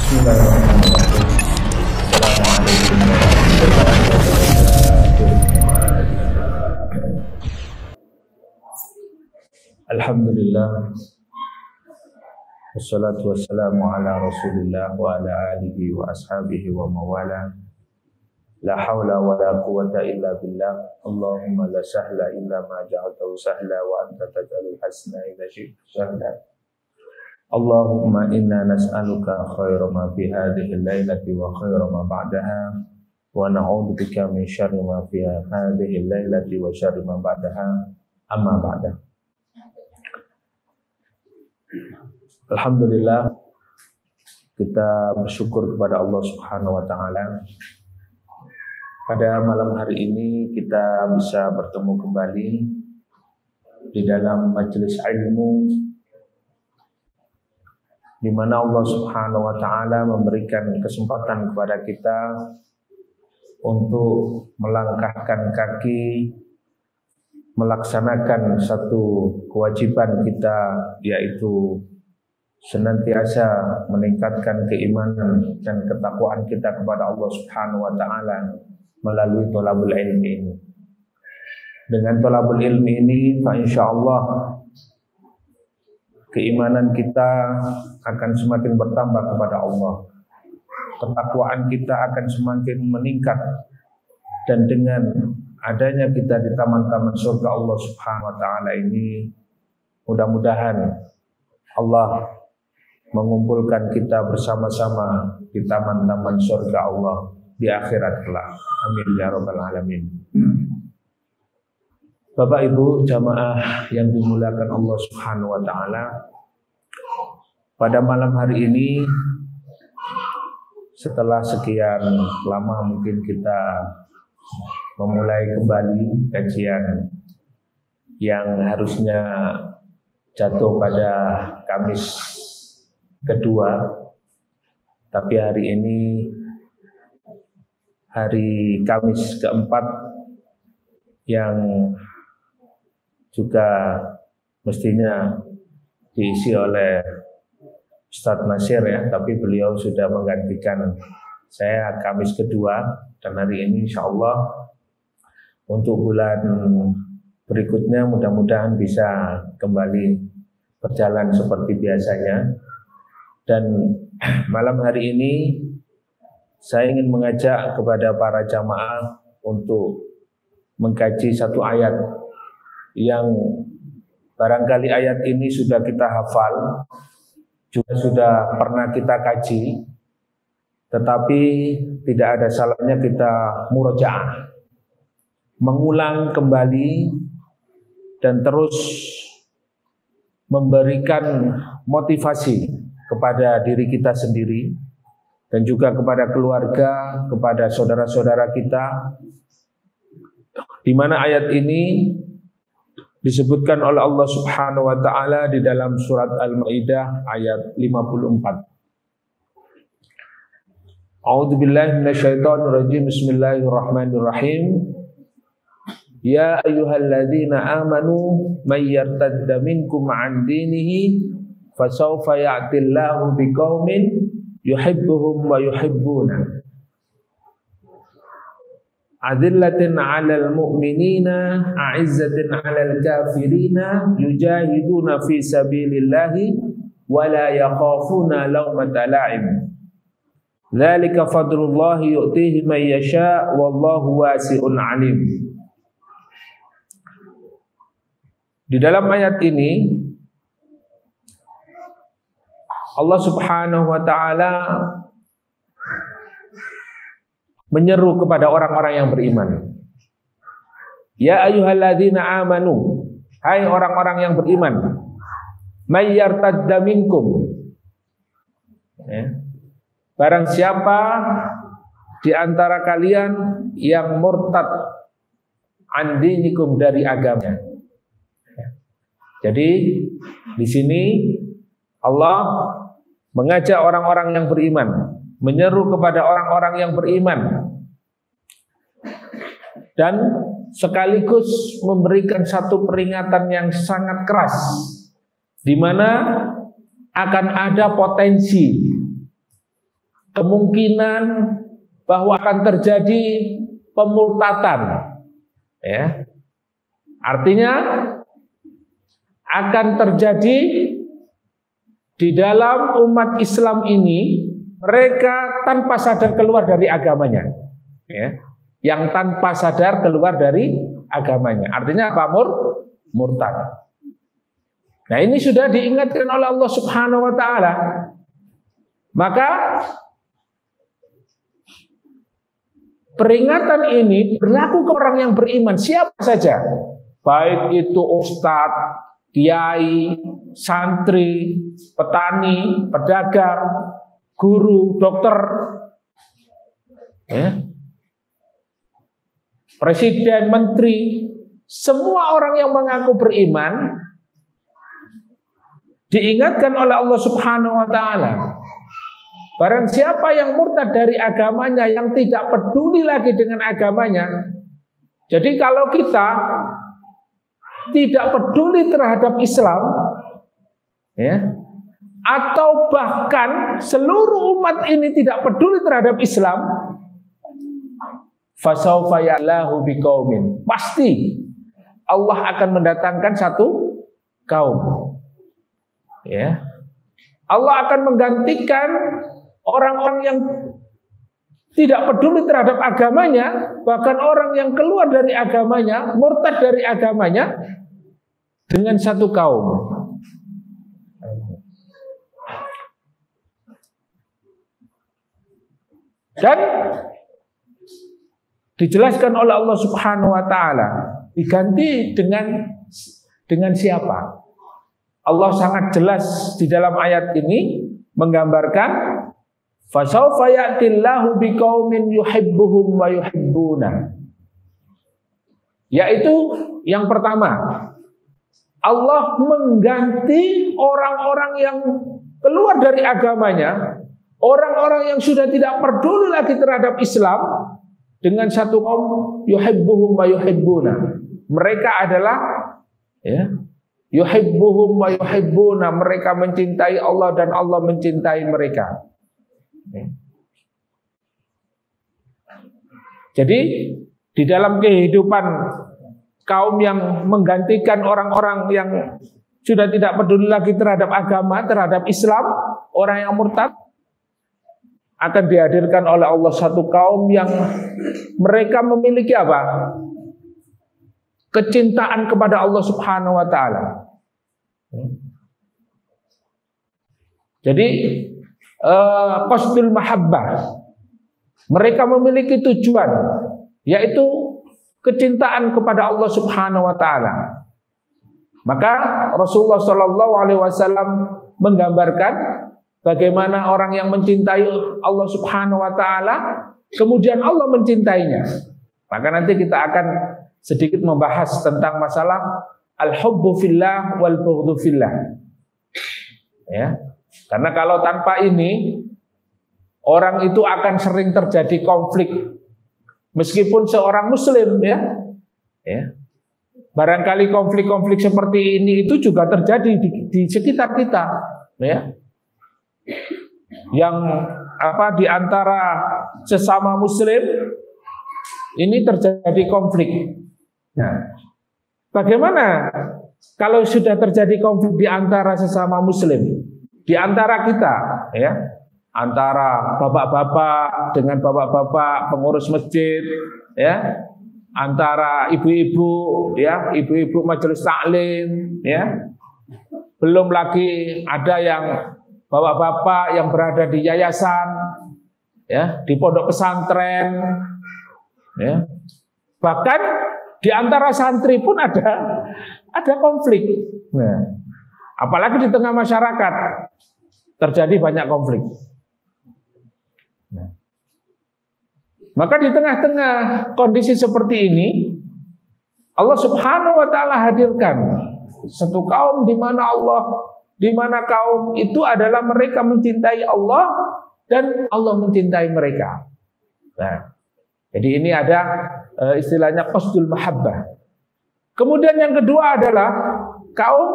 Bismillahirrahmanirrahim. Assalamualaikum warahmatullahi wabarakatuh. Alhamdulillah. Wassalatu wassalamu ala Rasulillah wa ala alihi wa ashabihi wa mawala. La hawla wa la quwwata illa billah. Allahumma la sahla illa ma ja'altahu sahla wa anta taj'alul hasna idza syi'ta sahla. Allahumma inna nas'aluka khaira ma fi hadhihi al-lailati wa khaira ma ba'daha wa na'udzubika min syarri ma fi hadhihi al-lailati wa syarri ma ba'daha, amma ba'da. Alhamdulillah, kita bersyukur kepada Allah Subhanahu wa taala. Pada malam hari ini kita bisa bertemu kembali di dalam majelis ilmu, di mana Allah Subhanahu wa taala memberikan kesempatan kepada kita untuk melangkahkan kaki melaksanakan satu kewajiban kita, yaitu senantiasa meningkatkan keimanan dan ketakwaan kita kepada Allah Subhanahu wa taala melalui thalabul ilmi ini. Dengan thalabul ilmi ini, insyaallah keimanan kita akan semakin bertambah kepada Allah. Ketakwaan kita akan semakin meningkat, dan dengan adanya kita di taman-taman surga Allah Subhanahu wa taala ini, mudah-mudahan Allah mengumpulkan kita bersama-sama di taman-taman surga Allah di akhirat kelak. Amin ya rabbal alamin. Bapak Ibu jamaah yang dimuliakan Allah Subhanahu wa taala, pada malam hari ini setelah sekian lama mungkin kita memulai kembali kajian yang harusnya jatuh pada Kamis kedua, tapi hari ini hari Kamis keempat yang juga mestinya diisi oleh Ustadz Nasir ya, tapi beliau sudah menggantikan saya Kamis kedua, dan hari ini insya Allah untuk bulan berikutnya mudah-mudahan bisa kembali berjalan seperti biasanya. Dan malam hari ini saya ingin mengajak kepada para jamaah untuk mengkaji satu ayat yang barangkali ayat ini sudah kita hafal, juga sudah pernah kita kaji, tetapi tidak ada salahnya kita murojaah, mengulang kembali dan terus memberikan motivasi kepada diri kita sendiri dan juga kepada keluarga, kepada saudara-saudara kita, di mana ayat ini disebutkan oleh Allah Subhanahu wa taala di dalam surat Al-Maidah ayat 54. A'udzubillahi minasyaitonirrajim. Bismillahirrahmanirrahim. Ya ayyuhalladzina amanu may yartadda minkum 'an dinihi fasawfa ya'tillahu biqaumin yuhibbuhum wa yuhibbuna adillatin 'alal mu'minina a'izzatin 'alal kafirina yujahiduna fi sabilillahi wa la yakhafuna lawmata la'im dzalika fadlullahi yu'tihi man yasha' wallahu wasi'un 'alim. Di dalam ayat ini Allah Subhanahu wa taala menyeru kepada orang-orang yang beriman. Ya ayyuhalladzina amanu, hai orang-orang yang beriman, may yartadda minkum, ya. Barang siapa di antara kalian yang murtad an dinikum, dari agamanya. Jadi di sini Allah mengajak orang-orang yang beriman, menyeru kepada orang-orang yang beriman, dan sekaligus memberikan satu peringatan yang sangat keras, di mana akan ada potensi kemungkinan bahwa akan terjadi pemurtatan. Ya. Artinya akan terjadi di dalam umat Islam ini mereka tanpa sadar keluar dari agamanya. Ya. Yang tanpa sadar keluar dari agamanya. Artinya apa? Murtad. Nah, ini sudah diingatkan oleh Allah Subhanahu wa taala. Maka peringatan ini berlaku ke orang yang beriman siapa saja. Baik itu ustadz, kiai, santri, petani, pedagang, guru, dokter, ya, presiden, menteri, semua orang yang mengaku beriman diingatkan oleh Allah Subhanahu wa taala. Barang siapa yang murtad dari agamanya, yang tidak peduli lagi dengan agamanya. Jadi kalau kita tidak peduli terhadap Islam, ya, atau bahkan seluruh umat ini tidak peduli terhadap Islam, fasaufa ya'lahu biqaumin, pasti Allah akan mendatangkan satu kaum, ya. Allah akan menggantikan orang-orang yang tidak peduli terhadap agamanya, bahkan orang yang keluar dari agamanya, murtad dari agamanya, dengan satu kaum. Dan dijelaskan oleh Allah Subhanahu wa taala, diganti dengan siapa? Allah sangat jelas di dalam ayat ini menggambarkan fasawfa ya'tillahu biqaumin yuhibbuhum wa yuhibbuna. Yaitu yang pertama, Allah mengganti orang-orang yang keluar dari agamanya, orang-orang yang sudah tidak peduli lagi terhadap Islam, dengan satu kaum yuhibbuhum wa yuhibbuna. Mereka adalah, ya, yuhibbuhum wa yuhibbuna, mereka mencintai Allah dan Allah mencintai mereka. Jadi di dalam kehidupan kaum yang menggantikan orang-orang yang sudah tidak peduli lagi terhadap agama, terhadap Islam, orang yang murtad, akan dihadirkan oleh Allah satu kaum yang mereka memiliki apa? Kecintaan kepada Allah Subhanahu wa taala. Jadi qasdul mahabbah. Mereka memiliki tujuan, yaitu kecintaan kepada Allah Subhanahu wa taala. Maka Rasulullah Shallallahu alaihi wasallam menggambarkan bagaimana orang yang mencintai Allah Subhanahu wa taala, kemudian Allah mencintainya. Maka nanti kita akan sedikit membahas tentang masalah al-hubbu fillah wal bughdhu fillah. Ya. Karena kalau tanpa ini orang itu akan sering terjadi konflik meskipun seorang muslim, ya. Ya. Barangkali konflik-konflik seperti ini itu juga terjadi di sekitar kita, ya. Yang di antara sesama muslim ini terjadi konflik. Nah, bagaimana kalau sudah terjadi konflik di antara sesama muslim, di antara kita, ya, antara bapak-bapak dengan bapak-bapak pengurus masjid, ya, antara ibu-ibu, ya, ibu-ibu majelis taklim, ya, belum lagi ada yang bapak-bapak yang berada di yayasan, ya, di pondok pesantren, ya, bahkan di antara santri pun ada konflik. Nah, apalagi di tengah masyarakat terjadi banyak konflik. Nah, maka di tengah-tengah kondisi seperti ini, Allah Subhanahu wa taala hadirkan satu kaum di mana kaum itu adalah mereka mencintai Allah dan Allah mencintai mereka. Nah, jadi ini ada istilahnya qasdul mahabbah. Kemudian yang kedua adalah kaum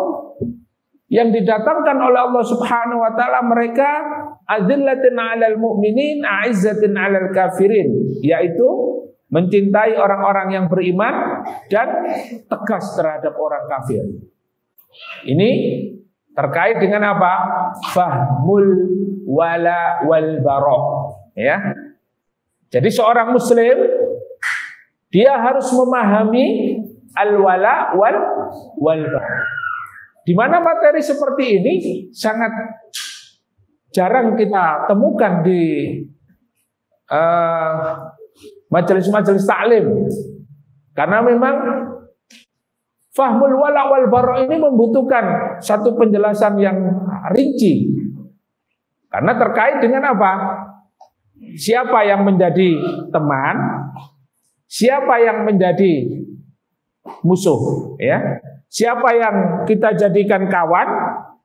yang didatangkan oleh Allah Subhanahu wa taala, mereka adzillatin 'alal mu'minin, a'izzatin 'alal kafirin, yaitu mencintai orang-orang yang beriman dan tegas terhadap orang kafir. Ini terkait dengan apa? Fahmul wala wal bara, ya. Jadi seorang muslim dia harus memahami al-wala wal bara. Di mana materi seperti ini sangat jarang kita temukan di majelis-majelis taklim, karena memang fahmul wala wal bara ini membutuhkan satu penjelasan yang rinci, karena terkait dengan apa? Siapa yang menjadi teman, siapa yang menjadi musuh, ya? Siapa yang kita jadikan kawan,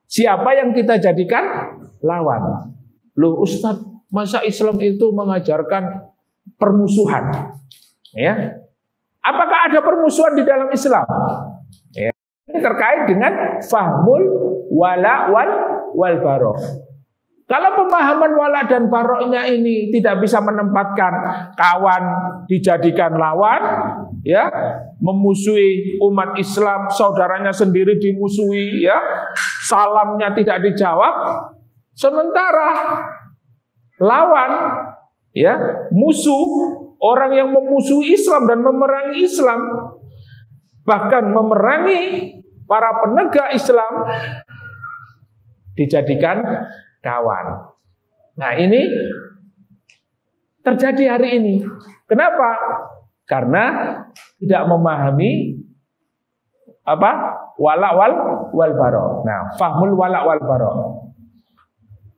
siapa yang kita jadikan lawan. Loh Ustadz, masa Islam itu mengajarkan permusuhan? Ya, apakah ada permusuhan di dalam Islam? Ya. Ini terkait dengan fahmul wala wal bara. Kalau pemahaman wala dan baroknya ini tidak bisa menempatkan kawan dijadikan lawan, ya, memusuhi umat Islam, saudaranya sendiri dimusuhi, ya, salamnya tidak dijawab, sementara lawan, ya, musuh, orang yang memusuhi Islam dan memerangi Islam, bahkan memerangi para penegak Islam, dijadikan kawan. Nah, ini terjadi hari ini. Kenapa? Karena tidak memahami apa? Wala wal bara. Nah, fahmul wala wal bara.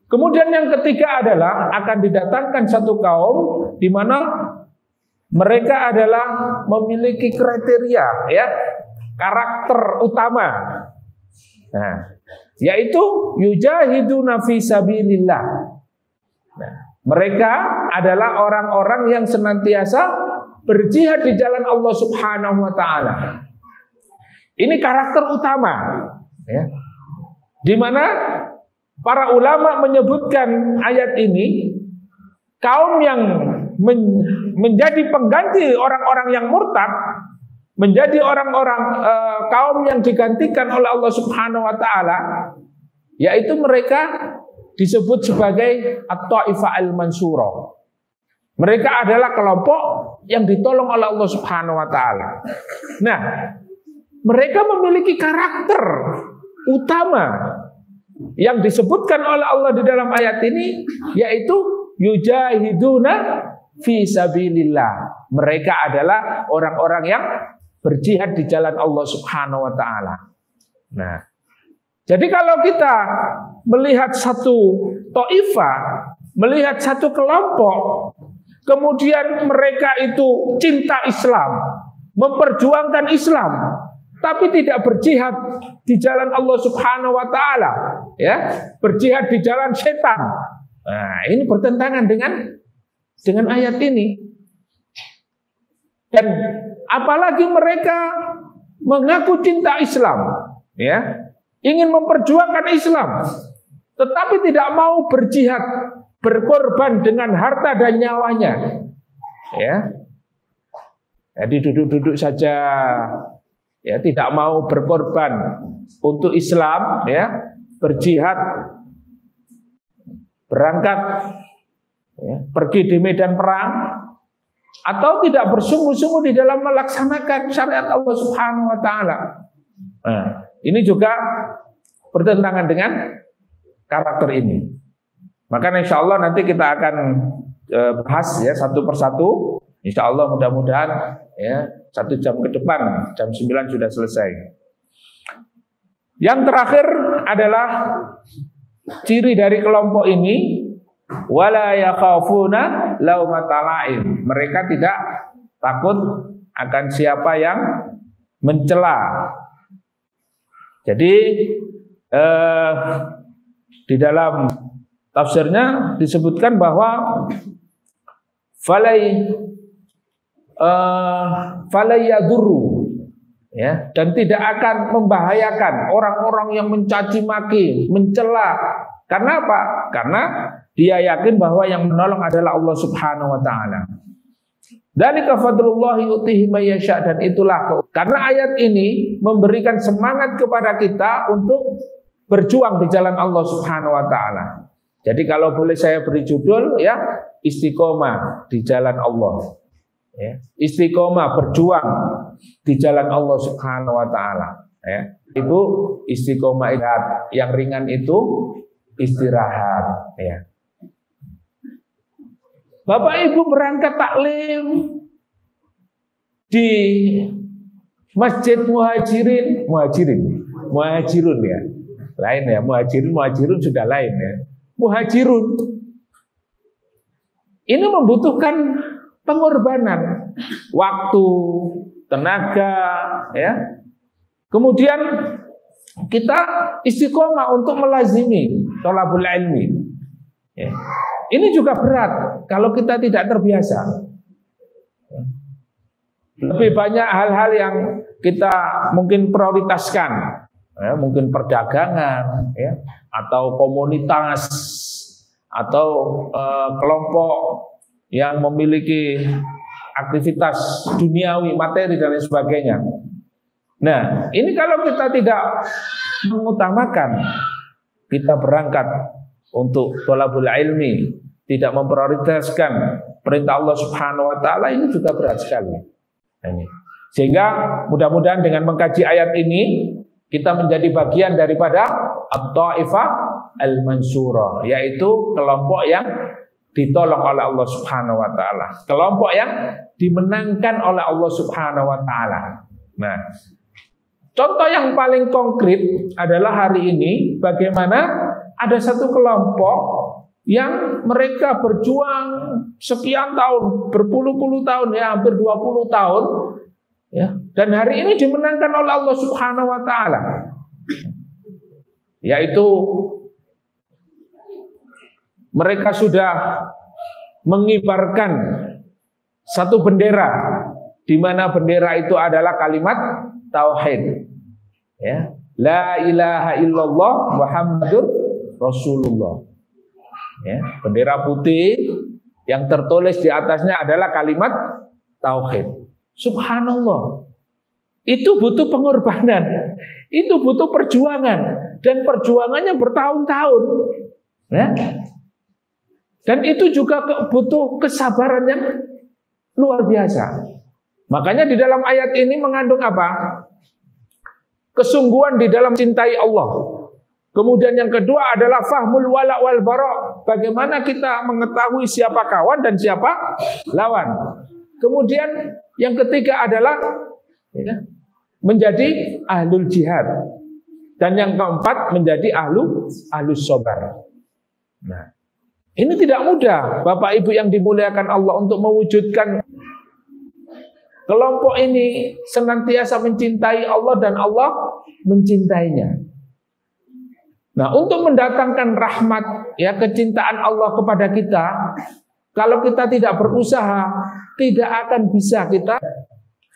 Kemudian yang ketiga adalah akan didatangkan satu kaum di mana mereka adalah memiliki kriteria, ya, karakter utama. Nah, yaitu yujahiduna fi sabilillah. Nah, mereka adalah orang-orang yang senantiasa berjihad di jalan Allah Subhanahu wa taala. Ini karakter utama, ya. Di mana para ulama menyebutkan ayat ini, kaum yang menjadi pengganti orang-orang yang murtad, menjadi orang-orang kaum yang digantikan oleh Allah Subhanahu wa taala, yaitu mereka disebut sebagai at-taifah al-mansurah. Mereka adalah kelompok yang ditolong oleh Allah Subhanahu wa taala. Nah, mereka memiliki karakter utama yang disebutkan oleh Allah di dalam ayat ini, yaitu yujahiduna fi sabilillah. Mereka adalah orang-orang yang berjihad di jalan Allah Subhanahu wa taala. Nah, jadi kalau kita melihat satu taifah, melihat satu kelompok, kemudian mereka itu cinta Islam, memperjuangkan Islam, tapi tidak berjihad di jalan Allah Subhanahu wa taala, ya, berjihad di jalan setan. Nah, ini bertentangan dengan ayat ini. Dan apalagi mereka mengaku cinta Islam, ya, ingin memperjuangkan Islam, tetapi tidak mau berjihad, berkorban dengan harta dan nyawanya, ya. Jadi duduk-duduk saja, ya, tidak mau berkorban untuk Islam, ya, berjihad, berangkat, ya, pergi di medan perang, atau tidak bersungguh-sungguh di dalam melaksanakan syariat Allah Subhanahu wa taala. Nah, ini juga bertentangan dengan karakter ini. Maka insya Allah nanti kita akan bahas, ya, satu persatu. Insya Allah mudah-mudahan, ya, 1 jam ke depan, jam 9 sudah selesai. Yang terakhir adalah ciri dari kelompok ini, wala yakhafuna laumata laim. Mereka tidak takut akan siapa yang mencela. Jadi di dalam tafsirnya disebutkan bahwa falai yadurru, ya, dan tidak akan membahayakan orang-orang yang mencaci maki, mencela. Karena apa? Karena dia yakin bahwa yang menolong adalah Allah Subhanahu wa taala. Dzalika fadlullah yu'tihi may yasha, dan itulah karena ayat ini memberikan semangat kepada kita untuk berjuang di jalan Allah Subhanahu wa taala. Jadi kalau boleh saya beri judul, ya, istiqomah di jalan Allah. Ya, istiqomah berjuang di jalan Allah Subhanahu wa taala, ya. Itu istiqomah, yang ringan itu istirahat, ya. Bapak Ibu berangkat taklim di Masjid Muhajirun ya. Lain ya, muhajirun sudah lain ya. Muhajirun ini membutuhkan pengorbanan waktu, tenaga, ya. Kemudian kita istiqomah untuk melazimi thalabul ilmi. Ya. Ini juga berat kalau kita tidak terbiasa. Lebih banyak hal-hal yang kita mungkin prioritaskan, ya, mungkin perdagangan, ya, atau komunitas, atau kelompok yang memiliki aktivitas duniawi, materi dan lain sebagainya. Nah, ini kalau kita tidak mengutamakan, kita berangkat untuk thalabul ilmi, tidak memprioritaskan perintah Allah Subhanahu wa taala, ini juga berat sekali. Sehingga mudah-mudahan dengan mengkaji ayat ini kita menjadi bagian daripada at-taifah al-mansurah, yaitu kelompok yang ditolong oleh Allah Subhanahu wa taala, kelompok yang dimenangkan oleh Allah Subhanahu wa taala. Nah, contoh yang paling konkret adalah hari ini bagaimana ada satu kelompok yang mereka berjuang sekian tahun, berpuluh-puluh tahun, ya, hampir 20 tahun, ya, dan hari ini dimenangkan oleh Allah Subhanahu wa taala, yaitu mereka sudah mengibarkan satu bendera, di mana bendera itu adalah kalimat tauhid, ya, la ilaha illallah Muhammadur Rasulullah, ya, bendera putih yang tertulis di atasnya adalah kalimat tauhid. Subhanallah, itu butuh pengorbanan, itu butuh perjuangan, dan perjuangannya bertahun-tahun, ya. Dan itu juga butuh kesabaran yang luar biasa. Makanya di dalam ayat ini mengandung apa? Kesungguhan di dalam cintai Allah. Kemudian yang kedua adalah fahmul wala wal bara, bagaimana kita mengetahui siapa kawan dan siapa lawan. Kemudian yang ketiga adalah, ya, menjadi ahlul jihad, dan yang keempat menjadi ahlus sabar. Nah, ini tidak mudah, Bapak Ibu yang dimuliakan Allah, untuk mewujudkan kelompok ini senantiasa mencintai Allah dan Allah mencintainya. Nah, untuk mendatangkan rahmat, ya, kecintaan Allah kepada kita, kalau kita tidak berusaha, tidak akan bisa kita.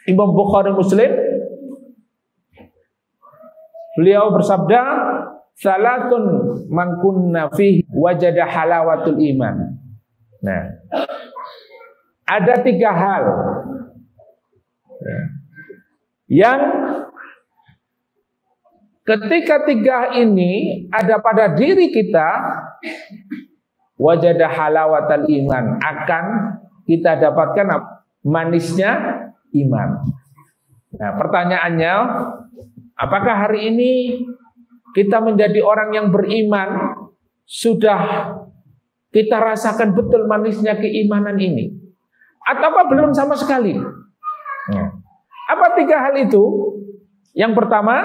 Imam Bukhari Muslim, beliau bersabda, salatun man kunna fihi wajada halawatul iman. Nah, ada 3 hal yang ketika 3 ini ada pada diri kita, wajada halawatul iman, akan kita dapatkan manisnya iman. Nah, pertanyaannya, apakah hari ini kita menjadi orang yang beriman, sudah kita rasakan betul manisnya keimanan ini, ataukah belum sama sekali? Nah, apa 3 hal itu? Yang pertama,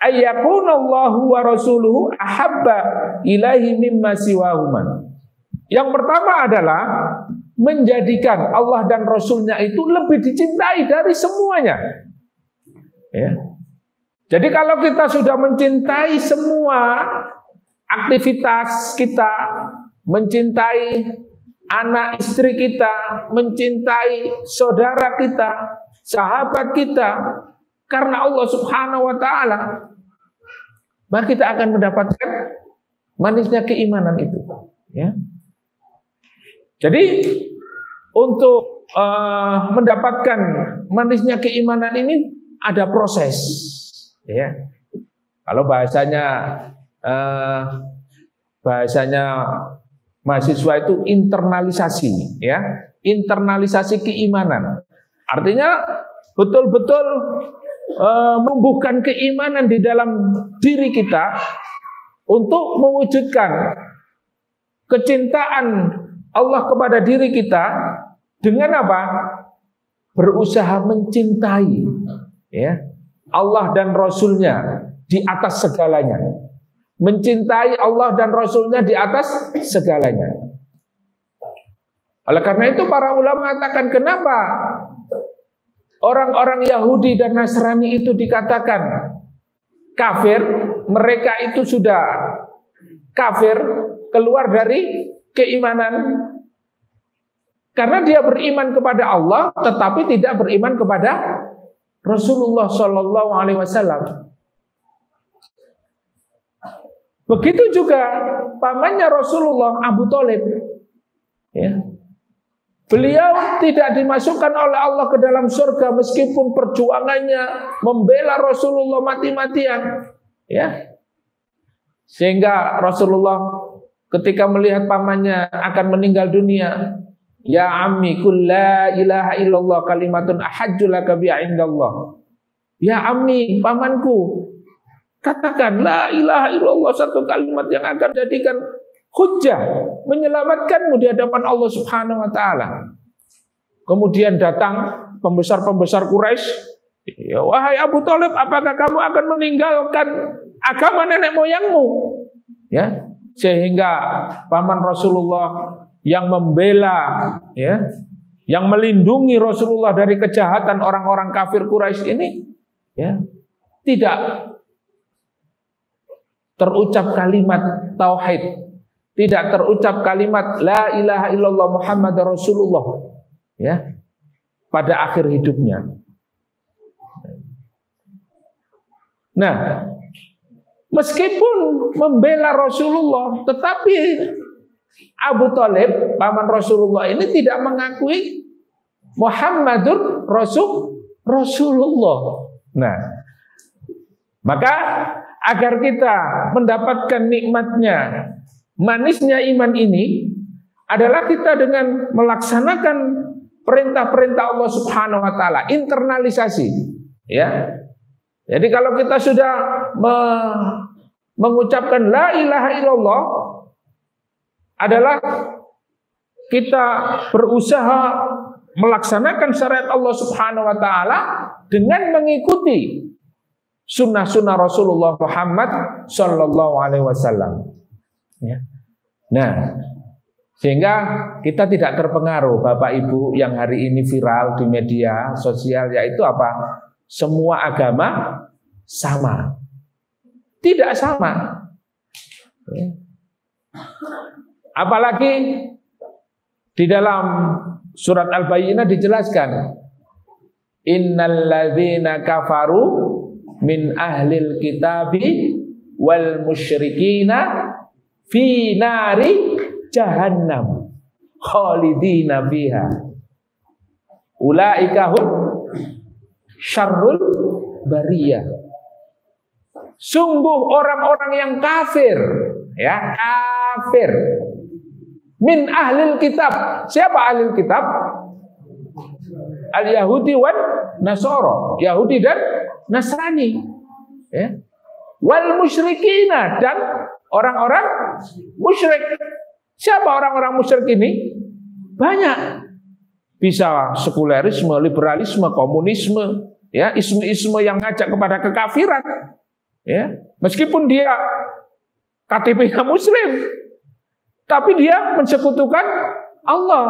ayyakunallahu wa rasuluhu ahabba ilaihi mimma siwahuma. Yang pertama adalah menjadikan Allah dan Rasulnya itu lebih dicintai dari semuanya, ya. Jadi kalau kita sudah mencintai semua aktivitas kita, mencintai anak istri kita, mencintai saudara kita, sahabat kita, karena Allah Subhanahu wa taala, maka kita akan mendapatkan manisnya keimanan itu, ya. Jadi untuk mendapatkan manisnya keimanan ini ada proses, ya. Kalau bahasanya mahasiswa itu internalisasi, ya, internalisasi keimanan. Artinya betul-betul menumbuhkan keimanan di dalam diri kita untuk mewujudkan kecintaan Allah kepada diri kita dengan apa? Berusaha mencintai, ya, Allah dan Rasulnya di atas segalanya. Mencintai Allah dan Rasulnya di atas segalanya. Oleh karena itu para ulama mengatakan, kenapa orang-orang Yahudi dan Nasrani itu dikatakan kafir? Mereka itu sudah kafir, keluar dari keimanan. Karena dia beriman kepada Allah, tetapi tidak beriman kepada Rasulullah Shallallahu Alaihi Wasallam. Begitu juga pamannya Rasulullah, Abu Thalib, ya. Beliau tidak dimasukkan oleh Allah ke dalam surga meskipun perjuangannya membela Rasulullah mati-matian, ya. Sehingga Rasulullah ketika melihat pamannya akan meninggal dunia, ya ammi qul la ilaha illallah kalimatun ahajju laka biha indallah. Ya ammi, pamanku, katakan la ilaha illallah, satu kalimat yang akan jadikan hujjah, menyelamatkanmu di hadapan Allah Subhanahu wa taala. Kemudian datang pembesar-pembesar Quraisy, ya, wahai Abu Thalib, apakah kamu akan meninggalkan agama nenek moyangmu? Ya, sehingga paman Rasulullah yang membela, ya, yang melindungi Rasulullah dari kejahatan orang-orang kafir Quraisy ini, ya, tidak terucap kalimat tauhid, tidak terucap kalimat la ilaha illallah Muhammad Rasulullah, ya, pada akhir hidupnya. Nah, meskipun membela Rasulullah, tetapi Abu Thalib, paman Rasulullah ini tidak mengakui Muhammadur Rasulullah. Nah, maka agar kita mendapatkan nikmatnya, manisnya iman ini adalah kita dengan melaksanakan perintah-perintah Allah Subhanahu wa taala, internalisasi, ya. Jadi kalau kita sudah mengucapkan la ilaha illallah, adalah kita berusaha melaksanakan syariat Allah Subhanahu wa taala dengan mengikuti sunnah-sunnah Rasulullah Muhammad Sallallahu Alaihi Wasallam. Ya. Nah, sehingga kita tidak terpengaruh, Bapak Ibu, yang hari ini viral di media sosial, yaitu apa? Semua agama sama. Tidak sama. Ya. Apalagi di dalam surat Al-Bayyinah dijelaskan, innal ladzina kafaru min ahlil kitabi wal musyrikina fi nari jahannam khalidina fiha ulaika hum syarrul bariyah. Sungguh orang-orang yang kafir, ya, kafir min ahlil kitab. Siapa ahlil kitab? Al-Yahudi wan Nasara, Yahudi dan Nasrani, ya. Wal musyrikina, dan orang-orang musyrik. Siapa orang-orang musyrik ini? Banyak. Bisa sekulerisme, liberalisme, komunisme, ya, isme-isme yang ngajak kepada kekafiran, ya. Meskipun dia KTP-nya muslim, tapi dia mensekutukan Allah,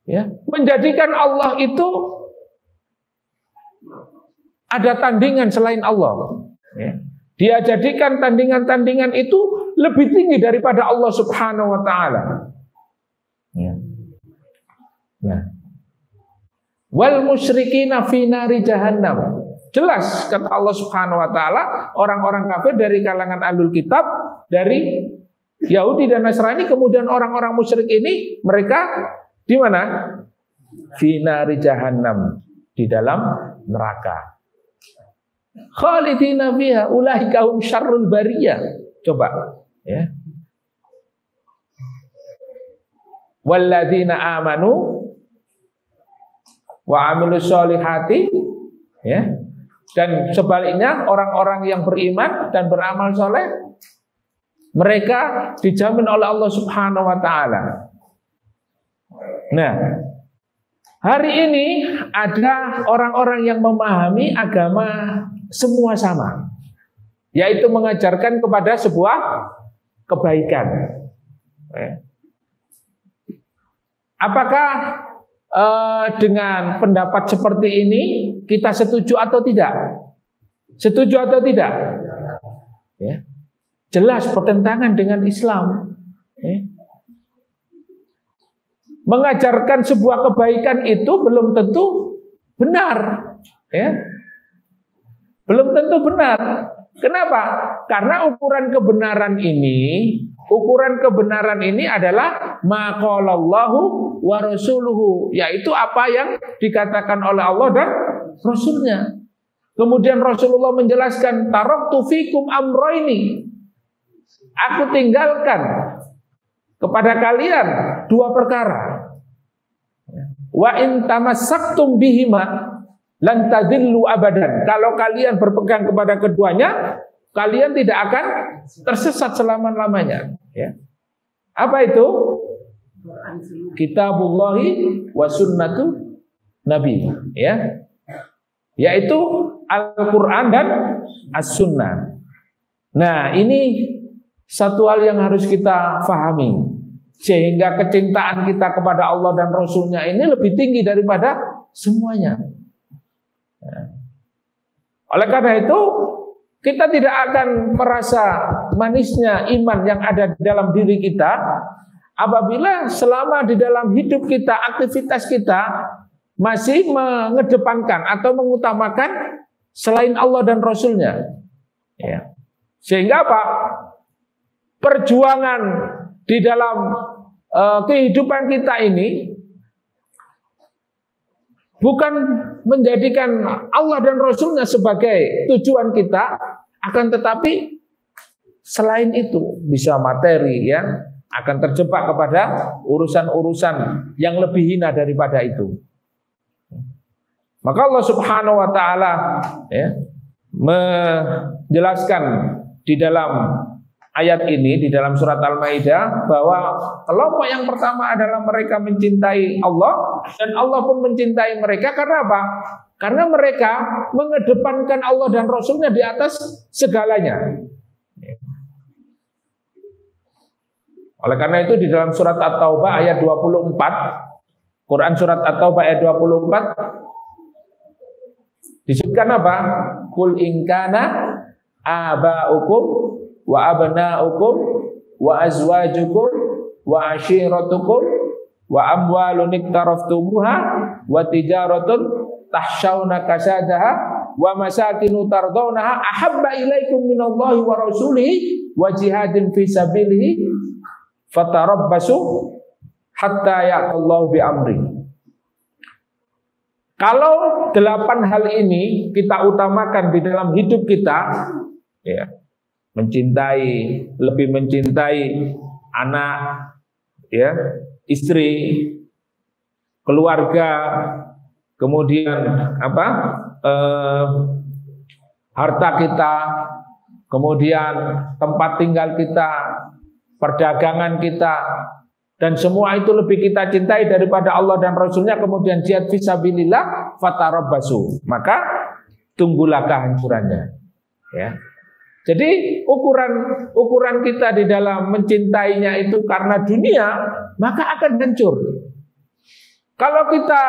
ya, menjadikan Allah itu ada tandingan selain Allah, ya. Dia jadikan tandingan-tandingan itu lebih tinggi daripada Allah Subhanahu wa taala, ya. Nah, wal musyrikina fi nari jahannam. Jelas kata Allah Subhanahu wa taala, orang-orang kafir dari kalangan ahlul kitab, dari Yahudi dan Nasrani, kemudian orang-orang musyrik ini mereka di mana? Fi nari jahannam, di dalam neraka. Khalidina fiha ulaika hum syarrul bariyah. Coba ya. Walladzina amanu wa amilus solihati, ya. Dan sebaliknya orang-orang yang beriman dan beramal soleh, mereka dijamin oleh Allah Subhanahu wa taala. Nah, hari ini ada orang-orang yang memahami agama semua sama, yaitu mengajarkan kepada sebuah kebaikan. Apakah dengan pendapat seperti ini kita setuju atau tidak? Setuju atau tidak? Ya. Jelas bertentangan dengan Islam. Ya. Mengajarkan sebuah kebaikan itu belum tentu benar. Ya. Belum tentu benar. Kenapa? Karena ukuran kebenaran ini adalah maqalallahu wa rasuluhu, yaitu apa yang dikatakan oleh Allah dan Rasulnya. Kemudian Rasulullah menjelaskan, taraktu fikum amroini, aku tinggalkan kepada kalian dua perkara. Wa in tamassaktum bihima lan tadillu abadan. Kalau kalian berpegang kepada keduanya, kalian tidak akan tersesat selama-lamanya. Ya. Apa itu? Kitabullahi wa sunnatu Nabi. Ya. Yaitu Al-Quran dan As-Sunnah. Nah, ini satu hal yang harus kita pahami, sehingga kecintaan kita kepada Allah dan Rasulnya ini lebih tinggi daripada semuanya. Oleh karena itu, kita tidak akan merasa manisnya iman yang ada di dalam diri kita apabila selama di dalam hidup kita, aktivitas kita masih mengedepankan atau mengutamakan selain Allah dan Rasulnya. Ya. Sehingga apa? Perjuangan di dalam kehidupan kita ini bukan menjadikan Allah dan Rasulnya sebagai tujuan kita, akan tetapi selain itu bisa materi, ya, akan terjebak kepada urusan-urusan yang lebih hina daripada itu. Maka Allah Subhanahu wa taala, ya, menjelaskan di dalam ayat ini, di dalam surat Al-Maidah, bahwa kelompok yang pertama adalah mereka mencintai Allah, dan Allah pun mencintai mereka. Karena apa? Karena mereka mengedepankan Allah dan Rasulnya di atas segalanya. Oleh karena itu di dalam surat At-Taubah ayat 24, Quran surat At-Taubah ayat 24, disebutkan apa? Qul in kana aba'ukum wa abna'ukum wa azwajukum wa ashiratukum wa amwalun iktaraftumuha wa tijaratun tahshawna kasadaha wa masakinu tardawnaha ahabba ilaikum minallahi wa rasulihi wa jihadin fi sabilihi fatarabbasu hatta ya'allahu bi amri. Kalau 8 hal ini kita utamakan di dalam hidup kita, ya, mencintai, lebih mencintai anak, ya, istri, keluarga, kemudian apa? Harta kita, kemudian tempat tinggal kita, perdagangan kita, dan semua itu lebih kita cintai daripada Allah dan Rasulnya, kemudian jihad fisabilillah, fatarabbasu, maka tunggulah kehancurannya. Ya. Jadi ukuran kita di dalam mencintainya itu karena dunia, maka akan hancur. Kalau kita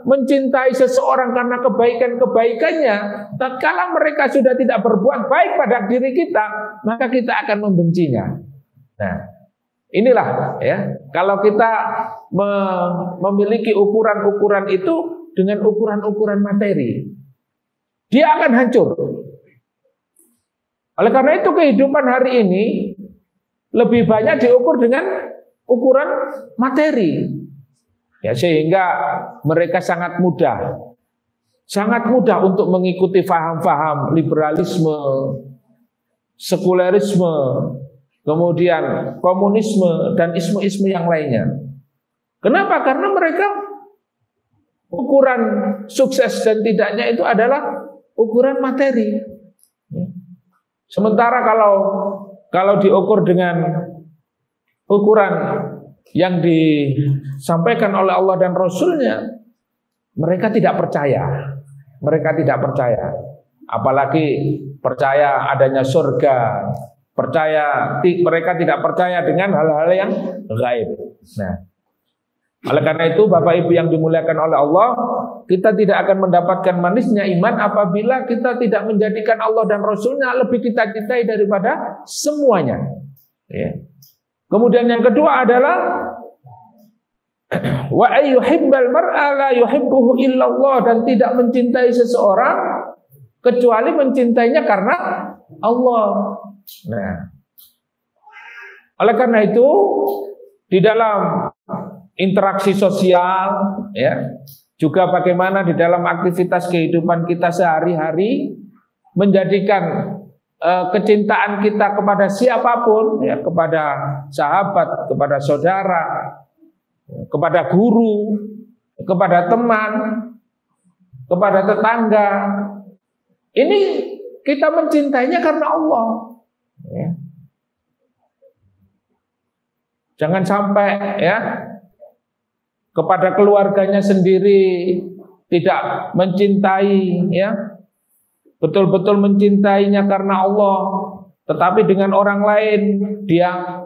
mencintai seseorang karena kebaikan-kebaikannya, tatkala mereka sudah tidak berbuat baik pada diri kita, maka kita akan membencinya. Nah, inilah, ya, kalau kita memiliki ukuran-ukuran itu, dengan ukuran-ukuran materi, dia akan hancur. Oleh karena itu kehidupan hari ini lebih banyak diukur dengan ukuran materi. Ya, sehingga mereka sangat mudah untuk mengikuti faham-faham liberalisme, sekulerisme, kemudian komunisme dan isme-isme yang lainnya. Kenapa? Karena mereka ukuran sukses dan tidaknya itu adalah ukuran materi. Sementara kalau diukur dengan ukuran yang disampaikan oleh Allah dan Rasulnya, mereka tidak percaya. Mereka tidak percaya. Apalagi percaya adanya surga. Mereka tidak percaya dengan hal-hal yang gaib. Nah, oleh karena itu Bapak Ibu yang dimuliakan oleh Allah, kita tidak akan mendapatkan manisnya iman apabila kita tidak menjadikan Allah dan Rasulnya lebih kita cintai daripada semuanya. Ya. Kemudian yang kedua adalah wa ayyuhibbal mar'a la yuhibbuhu illallah, dan tidak mencintai seseorang kecuali mencintainya karena Allah. Nah, oleh karena itu di dalam interaksi sosial, ya, juga bagaimana di dalam aktivitas kehidupan kita sehari-hari menjadikan kecintaan kita kepada siapapun, ya, kepada sahabat, kepada saudara, kepada guru, kepada teman, kepada tetangga. Ini kita mencintainya karena Allah. Ya. Jangan sampai, ya, kepada keluarganya sendiri tidak mencintai, ya, betul-betul mencintainya karena Allah, tetapi dengan orang lain dia,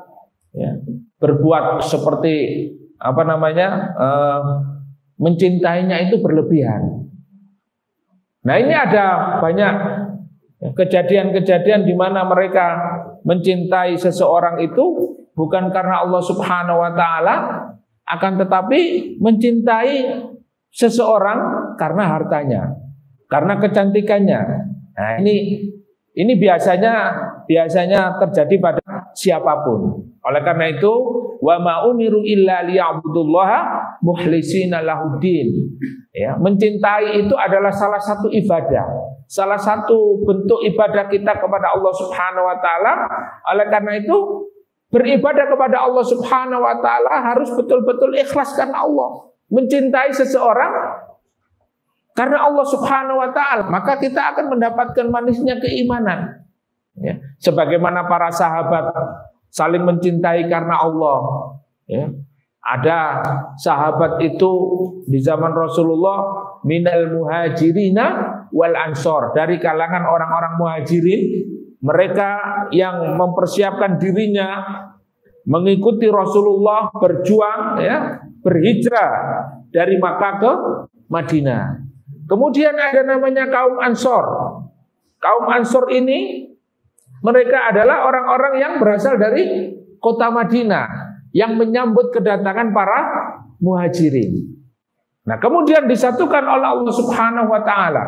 ya, berbuat seperti mencintainya itu berlebihan. Nah, ini ada banyak kejadian-kejadian di mana mereka mencintai seseorang itu bukan karena Allah Subhanahu wa taala, akan tetapi mencintai seseorang karena hartanya, karena kecantikannya. Nah, ini biasanya terjadi pada siapapun. Oleh karena itu, wa ma umiru illa liya'budullaha mukhlishina lahuddin. Ya, mencintai itu adalah salah satu ibadah, salah satu bentuk ibadah kita kepada Allah Subhanahu wa taala. Oleh karena itu, beribadah kepada Allah Subhanahu wa taala harus betul-betul ikhlas karena Allah. Mencintai seseorang karena Allah Subhanahu wa taala, maka kita akan mendapatkan manisnya keimanan. Ya, sebagaimana para sahabat saling mencintai karena Allah. Ya. Ada sahabat itu di zaman Rasulullah minal muhajirina wal ansor, dari kalangan orang-orang muhajirin, mereka yang mempersiapkan dirinya mengikuti Rasulullah berjuang, ya, berhijrah dari Makkah ke Madinah. Kemudian ada namanya kaum Ansor. Kaum Ansor ini mereka adalah orang-orang yang berasal dari kota Madinah yang menyambut kedatangan para muhajirin. Nah, kemudian disatukan oleh Allah Subhanahu wa taala.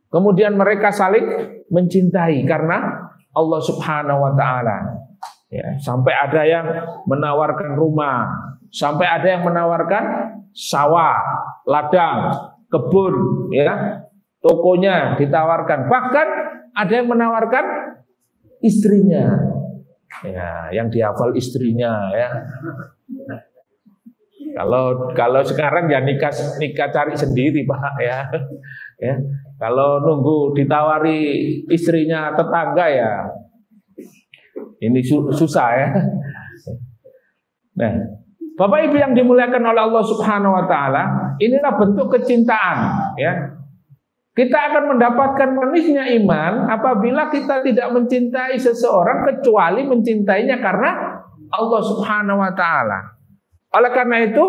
Kemudian mereka saling mencintai karena Allah Subhanahu wa taala. Ya, sampai ada yang menawarkan rumah, sampai ada yang menawarkan sawah, ladang, kebun, ya, tokonya ditawarkan. Bahkan ada yang menawarkan istrinya. Ya, yang dihafal istrinya, ya. Kalau sekarang ya nikah cari sendiri, Pak, ya. Ya. Kalau nunggu ditawari istrinya tetangga, ya ini susah, ya. Nah, Bapak Ibu yang dimuliakan oleh Allah Subhanahu wa taala, inilah bentuk kecintaan, ya. Kita akan mendapatkan manisnya iman apabila kita tidak mencintai seseorang kecuali mencintainya karena Allah Subhanahu wa taala. Oleh karena itu,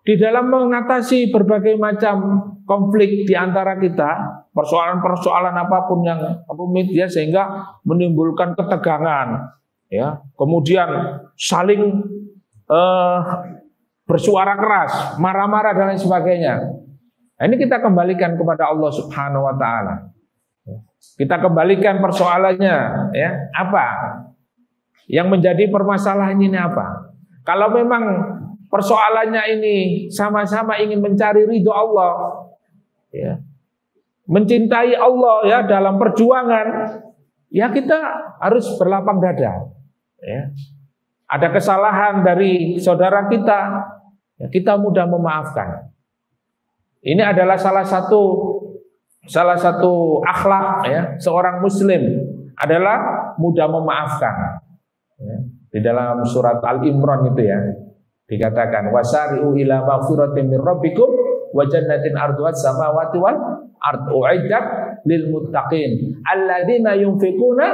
di dalam mengatasi berbagai macam konflik di antara kita, persoalan-persoalan apapun yang rumit, ya, sehingga menimbulkan ketegangan, ya, kemudian saling bersuara keras, marah-marah dan lain sebagainya. ini kita kembalikan kepada Allah Subhanahu wa taala. Kita kembalikan persoalannya, ya. Apa? Yang menjadi permasalahan ini apa? Kalau memang persoalannya ini sama-sama ingin mencari ridho Allah, ya, mencintai Allah ya dalam perjuangan, ya kita harus berlapang dada. Ya. Ada kesalahan dari saudara kita, ya, kita mudah memaafkan. Ini adalah salah satu akhlak ya seorang Muslim adalah mudah memaafkan. Ya. Di dalam surat Al-Imran itu ya dikatakan wasari'u ila maghfiratin min rabbikum wa jannatin arduhat samawati wal ard u'iddat lil muttaqin alladzina yunfiquna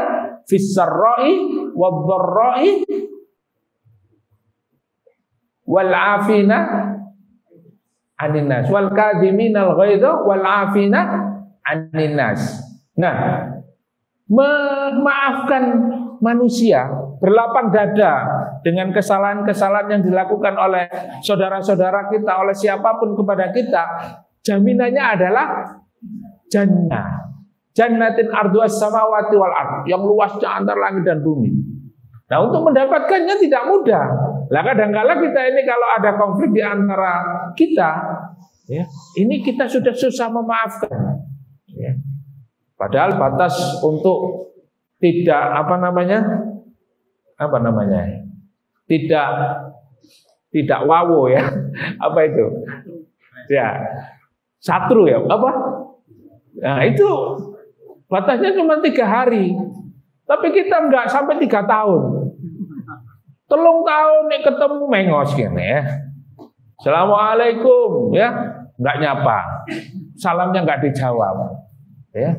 fis sarra'i wad dharra'i wal 'afina 'anil nas wal kadhiminal ghaidha wal 'afina 'anil nas. Nah, memaafkan manusia, berlapang dada dengan kesalahan-kesalahan yang dilakukan oleh saudara-saudara kita, oleh siapapun kepada kita, jaminannya adalah jannah. Jannatin arduas samawati wal ard, yang luasnya antar langit dan bumi. Nah, untuk mendapatkannya tidak mudah. Lah kadang-kala kita ini kalau ada konflik di antara kita, ya, ini kita sudah susah memaafkan. Ya. Padahal batas untuk tidak tidak wawo ya, apa itu ya, satru ya, apa, nah itu batasnya cuma 3 hari, tapi kita enggak sampai 3 tahun, 3 tahun nih ketemu mengos gini ya, assalamualaikum ya, enggak nyapa, salamnya enggak dijawab ya.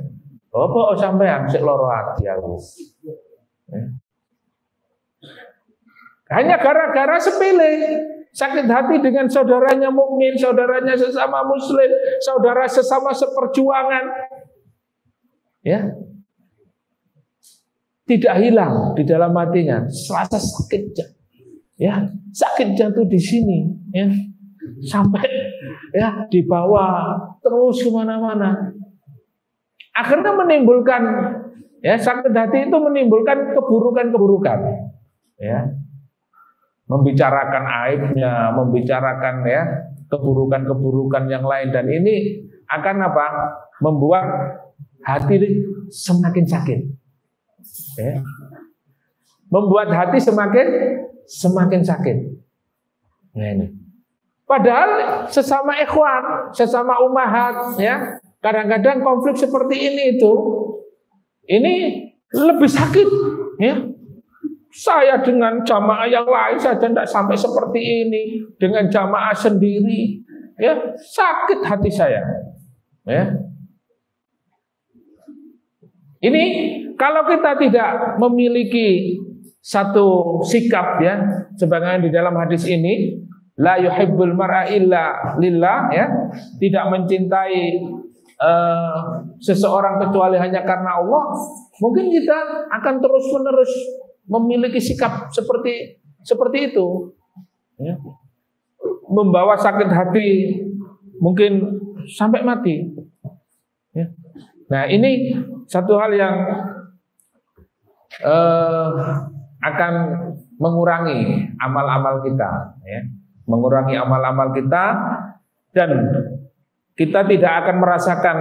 Apa sampean sik loro ati aku. Hanya gara-gara sepele, sakit hati dengan saudaranya mukmin, saudaranya sesama muslim, saudara sesama seperjuangan. Ya. Tidak hilang di dalam hatinya, rasa sakit ya, sakit jantung di sini ya. Sampai ya dibawa terus kemana-mana. Akhirnya menimbulkan ya, sakit hati itu menimbulkan keburukan-keburukan ya, membicarakan aibnya, membicarakan ya keburukan-keburukan yang lain, dan ini akan apa, membuat hati semakin sakit ya. Membuat hati semakin sakit. Nah, ini padahal sesama ikhwan, sesama ummahat ya, kadang-kadang konflik seperti ini lebih sakit ya. Saya dengan jamaah yang lain saja tidak sampai seperti ini, dengan jamaah sendiri ya sakit hati saya ya. Ini kalau kita tidak memiliki satu sikap ya, sebagaimana di dalam hadis ini, la yuhibbul mar'a illa lillah ya, tidak mencintai seseorang kecuali hanya karena Allah, mungkin kita akan terus-menerus memiliki sikap seperti itu ya. Membawa sakit hati mungkin sampai mati ya. Nah, ini satu hal yang akan mengurangi amal-amal kita ya. Mengurangi amal-amal kita, dan kita tidak akan merasakan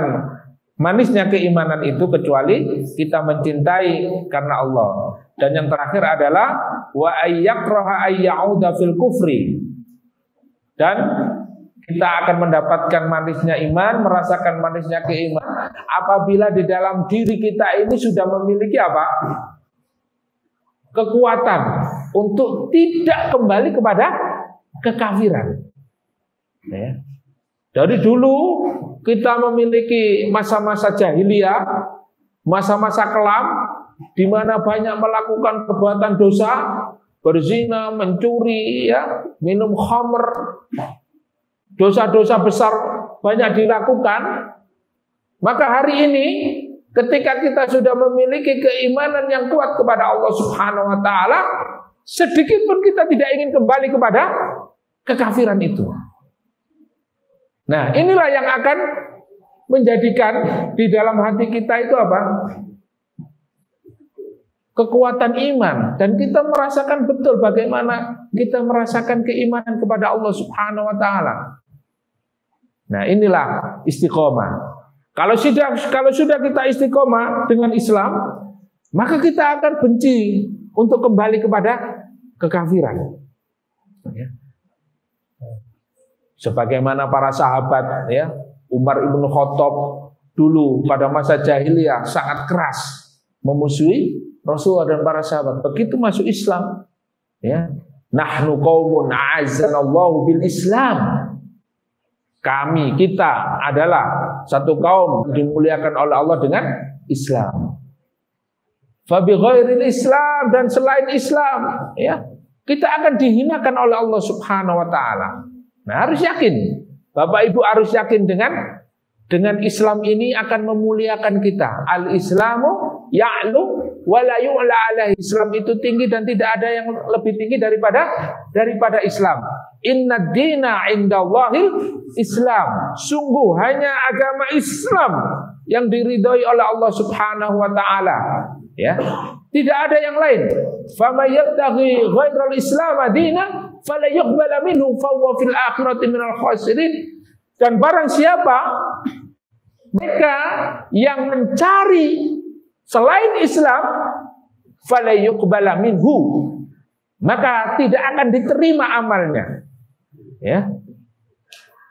manisnya keimanan itu kecuali kita mencintai karena Allah. Dan yang terakhir adalah wa ayyakraha ayyauda fil kufri. Dan kita akan mendapatkan manisnya iman, merasakan manisnya keimanan apabila di dalam diri kita ini sudah memiliki apa? Kekuatan untuk tidak kembali kepada kekafiran. Ya. Dari dulu kita memiliki masa-masa jahiliyah, masa-masa kelam, di mana banyak melakukan perbuatan dosa, berzina, mencuri, ya, minum khamr, dosa-dosa besar banyak dilakukan. Maka hari ini, ketika kita sudah memiliki keimanan yang kuat kepada Allah Subhanahu wa taala, sedikit pun kita tidak ingin kembali kepada kekafiran itu. Nah, inilah yang akan menjadikan di dalam hati kita itu apa? Kekuatan iman, dan kita merasakan betul bagaimana kita merasakan keimanan kepada Allah Subhanahu wa taala. Nah, inilah istiqomah. Kalau sudah kita istiqomah dengan Islam, maka kita akan benci untuk kembali kepada kekafiran. Ya. Sebagaimana para sahabat, ya, Umar ibn Khattab dulu pada masa jahiliyah sangat keras memusuhi Rasulullah dan para sahabat. Begitu masuk Islam, ya, nahnu qaumun a'azzanallahu bil Islam. Kita adalah satu kaum dimuliakan oleh Allah dengan Islam. Fa bi ghairil Islam, dan selain Islam, ya, kita akan dihinakan oleh Allah Subhanahu wa taala. Nah, harus yakin. Bapak Ibu harus yakin dengan Islam ini akan memuliakan kita. Al-Islamu ya'lu wa la yu'la alaihi. Islam itu tinggi dan tidak ada yang lebih tinggi daripada Islam. Inna dina indallahil Islam. Sungguh hanya agama Islam yang diridhoi oleh Allah Subhanahu wa taala. Ya. Tidak ada yang lain. Faman yabtaghi ghairal Islam dinan fala yuqbal minhu fa huwa fil akhirati minal khasirin. Dan barang siapa mereka yang mencari selain Islam, fala yuqbal minhu, maka tidak akan diterima amalnya. Ya.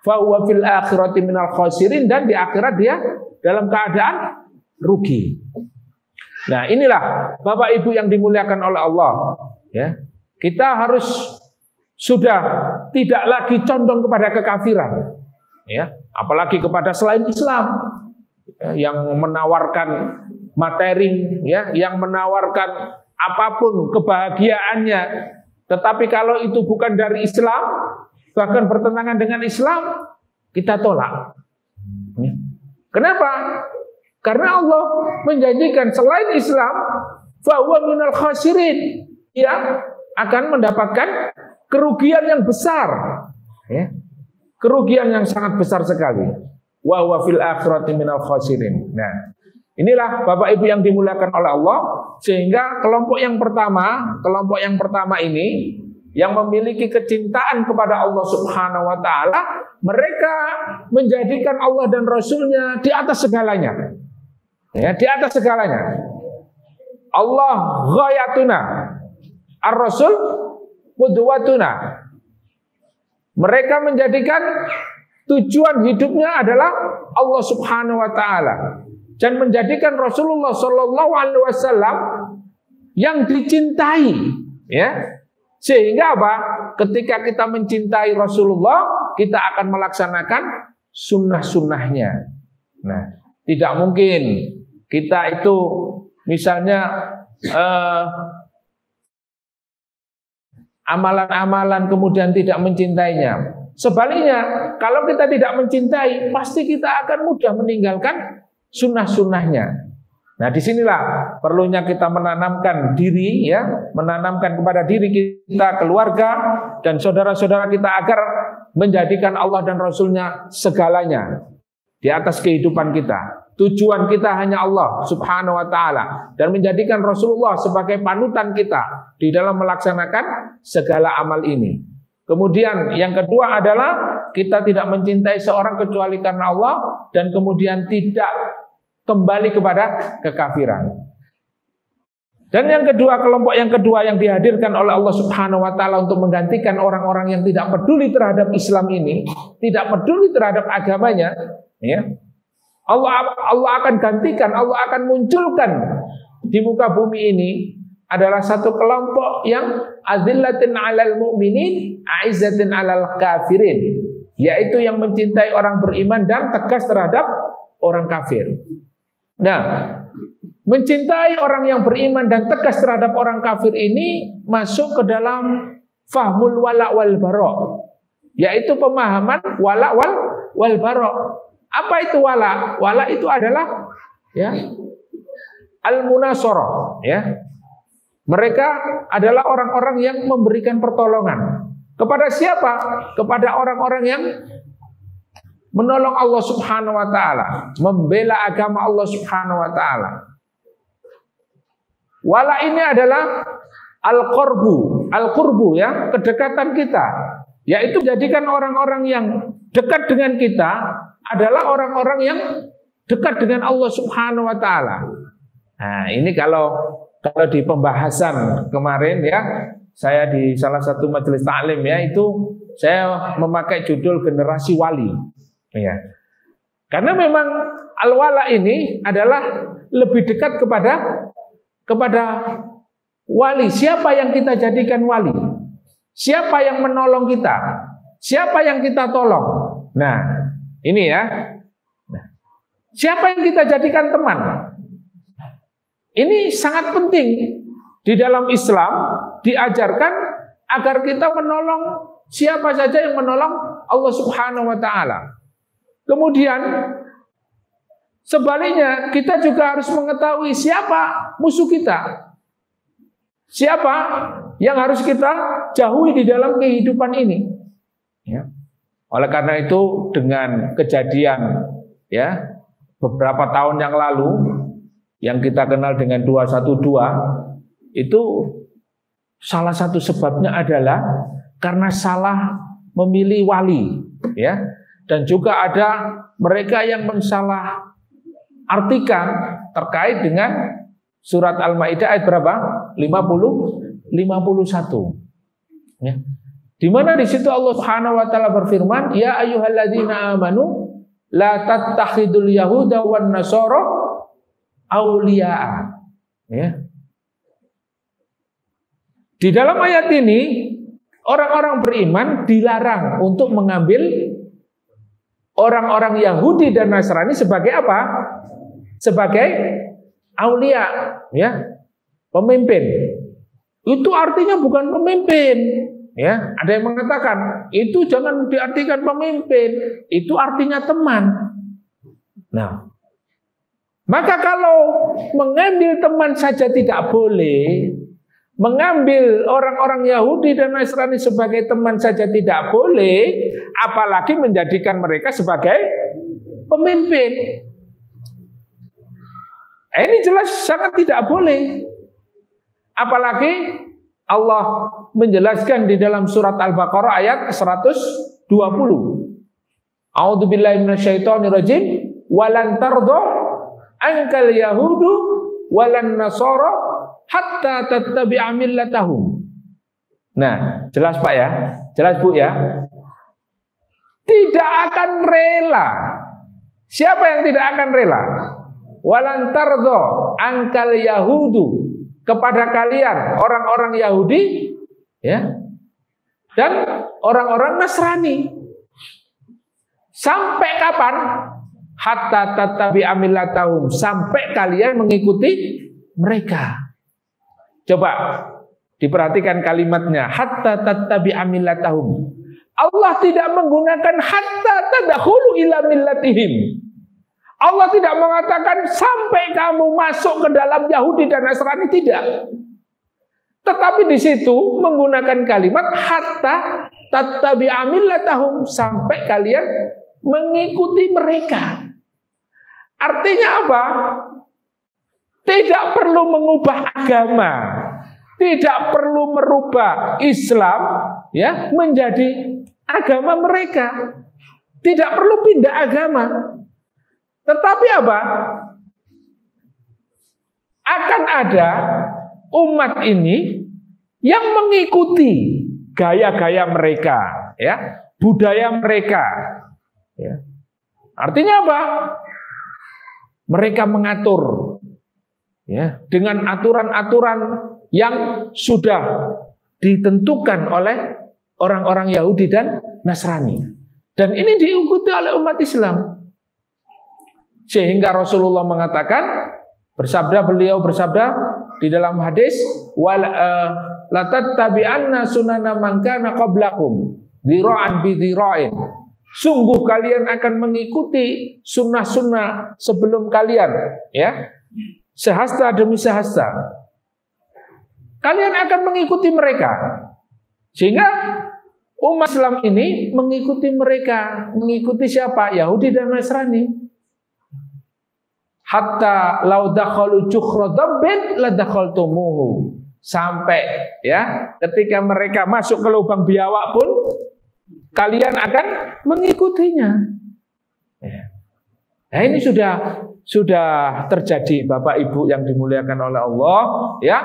Fa huwa fil akhirati minal khasirin, dan di akhirat dia dalam keadaan rugi. Nah, inilah Bapak Ibu yang dimuliakan oleh Allah, ya. Kita harus sudah tidak lagi condong kepada kekafiran, ya, apalagi kepada selain Islam, ya, yang menawarkan materi, ya, yang menawarkan apapun kebahagiaannya. Tetapi kalau itu bukan dari Islam, bahkan bertentangan dengan Islam, kita tolak. Ya. Kenapa? Karena Allah menjanjikan selain Islam, fa huwa minal khasirin, yang akan mendapatkan kerugian yang besar, ya. Kerugian yang sangat besar sekali. Wa huwa fil akhirati minal khasirin. Nah, inilah Bapak Ibu yang dimuliakan oleh Allah, sehingga kelompok yang pertama ini yang memiliki kecintaan kepada Allah Subhanahu wa taala, mereka menjadikan Allah dan Rasulnya di atas segalanya. Ya, di atas segalanya. Allah ghayatuna, ar-rasul qudwatuna. Mereka menjadikan tujuan hidupnya adalah Allah Subhanahu wa taala, dan menjadikan Rasulullah sallallahu alaihi wasallam yang dicintai, ya. Sehingga apa? Ketika kita mencintai Rasulullah, kita akan melaksanakan sunnah-sunnahnya. Nah, tidak mungkin kita itu misalnya amalan-amalan kemudian tidak mencintainya. Sebaliknya, kalau kita tidak mencintai, pasti kita akan mudah meninggalkan sunnah-sunnahnya. Nah, disinilah perlunya kita menanamkan diri, ya, menanamkan kepada diri kita, keluarga, dan saudara-saudara kita agar menjadikan Allah dan Rasulnya segalanya di atas kehidupan kita. Tujuan kita hanya Allah Subhanahu wa ta'ala, dan menjadikan Rasulullah sebagai panutan kita di dalam melaksanakan segala amal ini. Kemudian yang kedua adalah kita tidak mencintai seorang kecuali karena Allah, dan kemudian tidak kembali kepada kekafiran. Dan yang kedua, kelompok yang kedua yang dihadirkan oleh Allah Subhanahu wa ta'ala untuk menggantikan orang-orang yang tidak peduli terhadap Islam ini, tidak peduli terhadap agamanya, ya. Allah akan gantikan, Allah akan munculkan di muka bumi ini adalah satu kelompok yang azillatin 'alal mu'minin, a'izzatin 'alal kafirin, yaitu yang mencintai orang beriman dan tegas terhadap orang kafir. Nah, mencintai orang yang beriman dan tegas terhadap orang kafir ini masuk ke dalam fahmul wala wal bara, yaitu pemahaman wala wal bara. Apa itu wala? Wala itu adalah, ya, al-munasarah, ya. Mereka adalah orang-orang yang memberikan pertolongan kepada siapa? Kepada orang-orang yang menolong Allah Subhanahu wa taala, membela agama Allah Subhanahu wa taala. Wala ini adalah al-qurbu ya, kedekatan kita, yaitu jadikan orang-orang yang dekat dengan kita adalah orang-orang yang dekat dengan Allah Subhanahu wa taala. Nah, ini kalau di pembahasan kemarin ya, saya di salah satu majelis taklim ya, itu saya memakai judul generasi wali. Ya. Karena memang al-wala ini adalah lebih dekat kepada wali. Siapa yang kita jadikan wali? Siapa yang menolong kita? Siapa yang kita tolong? Nah, ini ya. Nah, siapa yang kita jadikan teman? Ini sangat penting. Di dalam Islam diajarkan agar kita menolong siapa saja yang menolong Allah Subhanahu wa taala. Kemudian sebaliknya kita juga harus mengetahui siapa musuh kita. Siapa yang harus kita jauhi di dalam kehidupan ini. Ya. Oleh karena itu dengan kejadian ya beberapa tahun yang lalu yang kita kenal dengan 212 itu salah satu sebabnya adalah karena salah memilih wali ya, dan juga ada mereka yang mensalah artikan terkait dengan surat Al-Maidah ayat berapa? 51 ya. Di mana di situ Allah Subhanahu wa taala berfirman, ya ayyuhalladzina amanu la tattakhidul yahuda wan nasara auliya. Ya. Di dalam ayat ini orang-orang beriman dilarang untuk mengambil orang-orang Yahudi dan Nasrani sebagai apa? Sebagai aulia, ya, pemimpin. Itu artinya bukan pemimpin. Ya, ada yang mengatakan itu jangan diartikan pemimpin, itu artinya teman. Nah, maka kalau mengambil teman saja tidak boleh, mengambil orang-orang Yahudi dan Nasrani sebagai teman saja tidak boleh, apalagi menjadikan mereka sebagai pemimpin. Ini jelas sangat tidak boleh. Apalagi Allah menjelaskan di dalam surat Al-Baqarah ayat 120. A'udzubillahi minasyaitonirrajim. Walan tardo ankal yahudu walan nasara hatta tattabi'a millatahum. Nah, jelas Pak ya? Jelas Bu ya? Tidak akan rela. Siapa yang tidak akan rela? Walan tardo ankal yahudu, kepada kalian orang-orang Yahudi ya, dan orang-orang Nasrani. Sampai kapan? Hatta tattabi'a millatahum, sampai kalian mengikuti mereka. Coba diperhatikan kalimatnya, hatta tattabi'a millatahum. Allah tidak menggunakan hatta tadkhulu ila millatihim. Allah tidak mengatakan sampai kamu masuk ke dalam Yahudi dan Nasrani, tidak. Tetapi di situ menggunakan kalimat hatta tattabi'a millatahum, sampai kalian mengikuti mereka. Artinya apa? Tidak perlu mengubah agama, tidak perlu merubah Islam ya menjadi agama mereka. Tidak perlu pindah agama. Tetapi apa? Akan ada umat ini yang mengikuti gaya-gaya mereka, ya, budaya mereka. Ya. Artinya apa? Mereka mengatur, ya, dengan aturan-aturan yang sudah ditentukan oleh orang-orang Yahudi dan Nasrani. Dan ini diikuti oleh umat Islam. Sehingga Rasulullah mengatakan, beliau bersabda di dalam hadis, la tattabi'anna sunana man kana qablakum dzira'an bi dzira'in. Sungguh kalian akan mengikuti sunnah-sunnah sebelum kalian, ya, sehasta demi sehasta. Kalian akan mengikuti mereka. Sehingga Umat Islam ini mengikuti mereka. Mengikuti siapa? Yahudi dan Nasrani. Hatta lau dakhalu jukhra dabbin la dakhaltumuhu. Sampai ya, ketika mereka masuk ke lubang biawak pun kalian akan mengikutinya. Nah, ini sudah terjadi, Bapak Ibu yang dimuliakan oleh Allah, ya.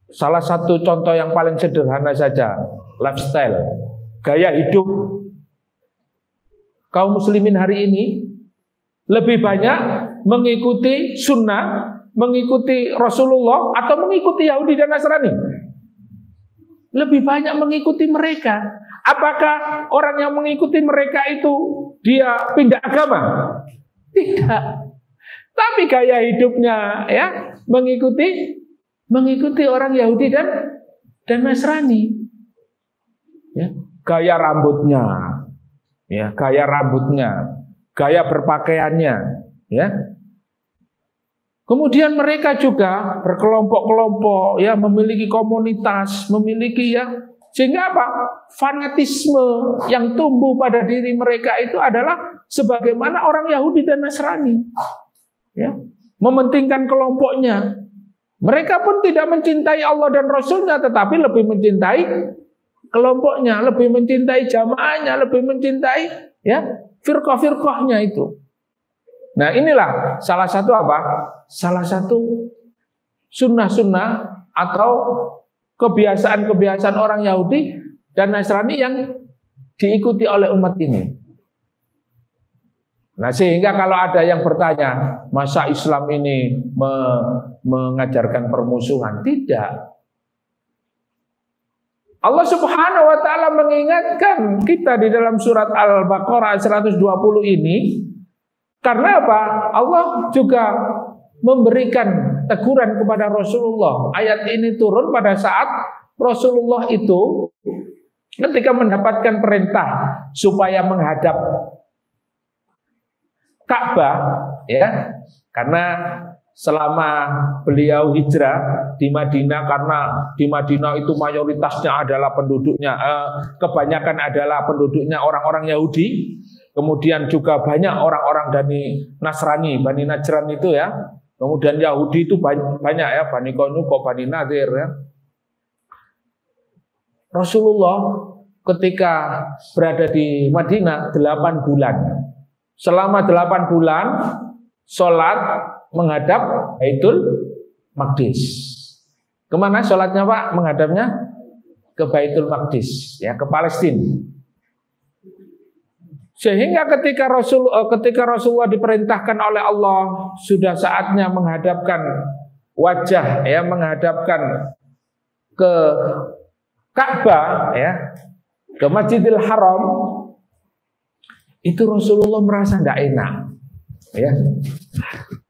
Salah satu contoh yang paling sederhana saja, lifestyle, gaya hidup kaum muslimin hari ini lebih banyak mengikuti sunnah, mengikuti Rasulullah, atau mengikuti Yahudi dan Nasrani. Lebih banyak mengikuti mereka. Apakah orang yang mengikuti mereka itu dia pindah agama? Tidak. Tapi gaya hidupnya ya mengikuti orang Yahudi dan Nasrani. Ya, gaya rambutnya, ya, gaya berpakaiannya, ya. Kemudian mereka juga berkelompok-kelompok, ya, memiliki komunitas, memiliki ya, sehingga apa? Fanatisme yang tumbuh pada diri mereka itu adalah sebagaimana orang Yahudi dan Nasrani, ya, mementingkan kelompoknya. Mereka pun tidak mencintai Allah dan Rasulnya, tetapi lebih mencintai kelompoknya, lebih mencintai jamaahnya, lebih mencintai ya firqah-firqahnya itu. Nah, inilah salah satu apa? Salah satu sunnah-sunnah atau kebiasaan-kebiasaan orang Yahudi dan Nasrani yang diikuti oleh umat ini. Nah, sehingga kalau ada yang bertanya, masa Islam ini mengajarkan permusuhan? Tidak. Allah Subhanahu wa taala mengingatkan kita di dalam surat Al-Baqarah 120 ini. Karena apa? Allah juga memberikan teguran kepada Rasulullah. Ayat ini turun pada saat Rasulullah itu ketika mendapatkan perintah supaya menghadap Ka'bah, ya, karena selama beliau hijrah di Madinah, karena di Madinah itu mayoritasnya adalah penduduknya, kebanyakan adalah penduduknya orang-orang Yahudi, kemudian juga banyak orang-orang dari Nasrani, Bani Najran itu ya, kemudian Yahudi itu banyak ya, Bani Qainuqa, Bani Nadir ya. Rasulullah ketika berada di Madinah 8 bulan. Selama 8 bulan sholat menghadap Baitul Maqdis. Kemana sholatnya Pak? Menghadapnya ke Baitul Maqdis, ya, ke Palestina. Sehingga ketika Rasulullah diperintahkan oleh Allah sudah saatnya menghadapkan wajah, ya, menghadapkan ke Ka'bah, ya, ke Masjidil Haram, itu Rasulullah merasa tidak enak, ya,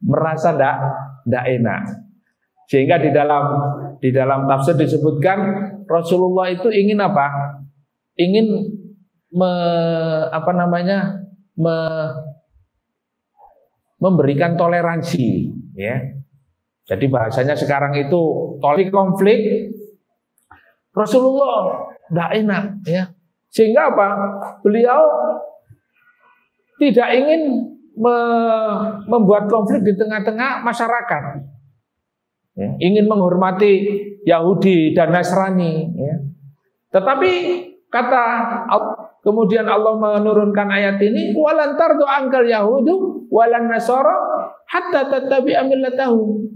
merasa tidak enak. Sehingga di dalam tafsir disebutkan Rasulullah itu ingin apa? Ingin memberikan toleransi, ya. Jadi bahasanya sekarang itu konflik. Rasulullah tidak enak, ya. Sehingga apa? Beliau tidak ingin membuat konflik di tengah-tengah masyarakat, ya. Ingin menghormati Yahudi dan Nasrani, ya. Tetapi kemudian Allah menurunkan ayat ini, walan tardu angkal yahudu walan nasara hatta tattabi'a millatahum,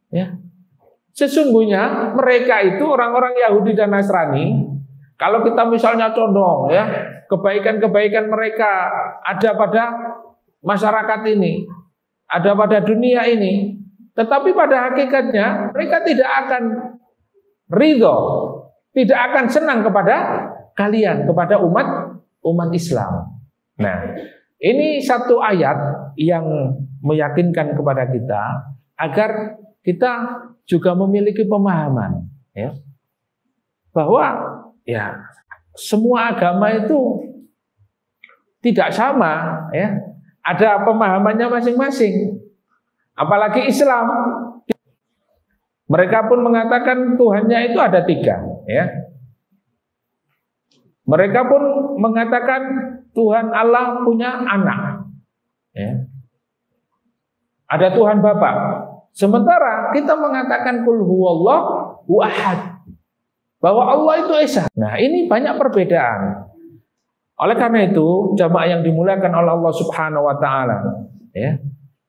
ya. Sesungguhnya mereka itu orang-orang Yahudi dan Nasrani, kalau kita misalnya condong, ya, kebaikan-kebaikan mereka ada pada masyarakat ini, ada pada dunia ini, tetapi pada hakikatnya mereka tidak akan ridho, tidak akan senang kepada kalian, kepada umat Islam. Nah, ini satu ayat yang meyakinkan kepada kita agar kita juga memiliki pemahaman, ya, bahwa ya semua agama itu tidak sama, ya, ada pemahamannya masing-masing. Apalagi Islam, mereka pun mengatakan Tuhannya itu ada 3, ya. Mereka pun mengatakan Tuhan Allah punya anak. Ya. Ada Tuhan Bapa. Sementara kita mengatakan kul huwallahu ahad. Bahwa Allah itu esa. Nah, ini banyak perbedaan. Oleh karena itu, jamaah yang dimuliakan oleh Allah Subhanahu wa taala, ya,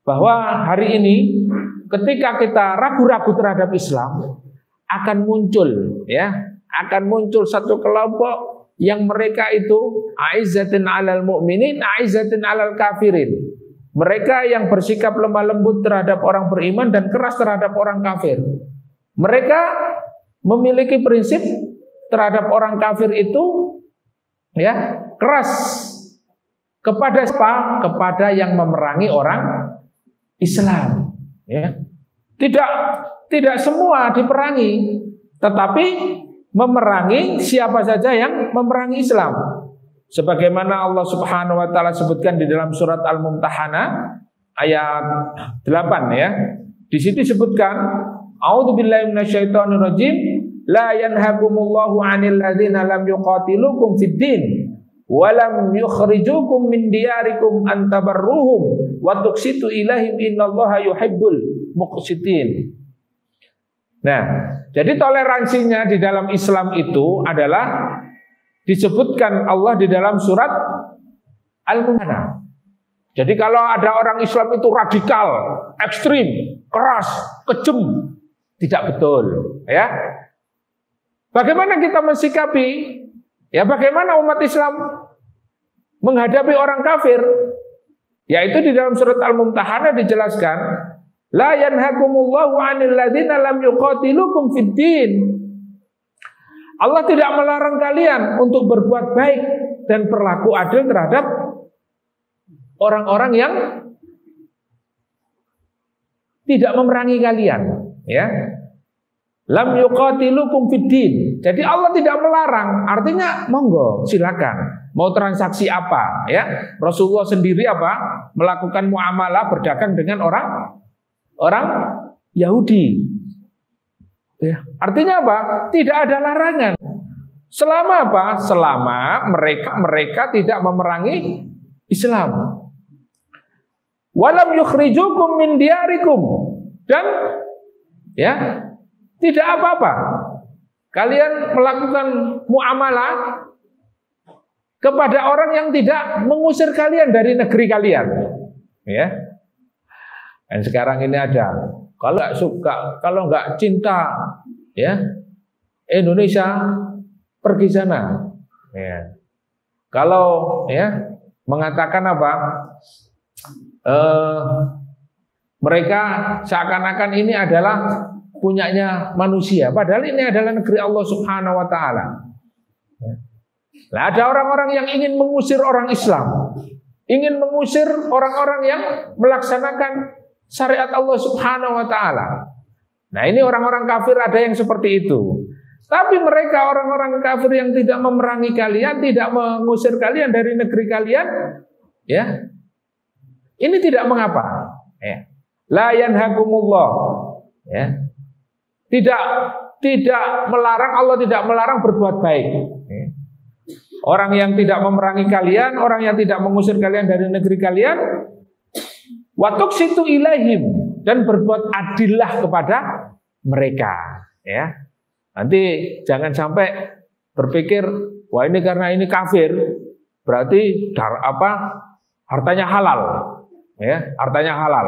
bahwa hari ini ketika kita ragu-ragu terhadap Islam, akan muncul satu kelompok yang mereka itu aizzatin 'alal mu'minin, aizzatin 'alal kafirin. Mereka yang bersikap lemah lembut terhadap orang beriman dan keras terhadap orang kafir. Mereka memiliki prinsip terhadap orang kafir itu, ya, keras. Kepada siapa? Kepada yang memerangi orang Islam. Ya. Tidak semua diperangi, tetapi memerangi siapa saja yang memerangi Islam. Sebagaimana Allah Subhanahu wa taala sebutkan di dalam surat Al-Mumtahanah ayat 8, ya. Di situ disebutkan, a'udzubillahi minasyaitonirrajim, la yanhakumullahu 'anil ladzina lam yuqatilukum fid din wa lam yukhrijukum min diyarikum an tabarruhum wa tuqsitu ilaihim innallaha yuhibbul muqsitin. Nah, jadi toleransinya di dalam Islam itu adalah disebutkan Allah di dalam surat Al-Mumtahanah. Jadi kalau ada orang Islam itu radikal, ekstrim, keras, kejam, tidak betul, ya. Bagaimana kita mensikapi? Ya, bagaimana umat Islam menghadapi orang kafir? Yaitu di dalam surat Al-Mumtahanah dijelaskan, la yanhakumullahu 'anil ladzina lam yuqatilukum fid din. Allah tidak melarang kalian untuk berbuat baik dan berlaku adil terhadap orang-orang yang tidak memerangi kalian, ya. Lam yuqatilukum fid din. Jadi Allah tidak melarang, artinya monggo, silakan. Mau transaksi apa, ya? Rasulullah sendiri melakukan muamalah berdagang dengan orang Yahudi. Ya, artinya apa? Tidak ada larangan. Selama Selama mereka tidak memerangi Islam. Walam yukhrijukum min diyarikum, dan ya, tidak apa-apa kalian melakukan muamalah kepada orang yang tidak mengusir kalian dari negeri kalian, ya. Dan sekarang ini ada, kalau nggak suka, kalau nggak cinta, ya, Indonesia, pergi sana. Ya. Kalau, ya, mengatakan mereka seakan-akan ini adalah punyanya manusia, padahal ini adalah negeri Allah Subhanahu wa taala. Nah, ada orang-orang yang ingin mengusir orang Islam, ingin mengusir orang-orang yang melaksanakan syariat Allah Subhanahu wa taala. Nah, ini orang-orang kafir ada yang seperti itu. Tapi mereka orang-orang kafir yang tidak memerangi kalian, tidak mengusir kalian dari negeri kalian, ya. Ini tidak mengapa. Ya. La yanhakumullah, ya. Tidak melarang, Allah tidak melarang berbuat baik. Ya. Orang yang tidak memerangi kalian, orang yang tidak mengusir kalian dari negeri kalian, wa tuqsitu ilaihim, dan berbuat adillah kepada mereka, ya. Nanti jangan sampai berpikir, wah ini karena ini kafir, berarti hartanya halal, ya, hartanya halal.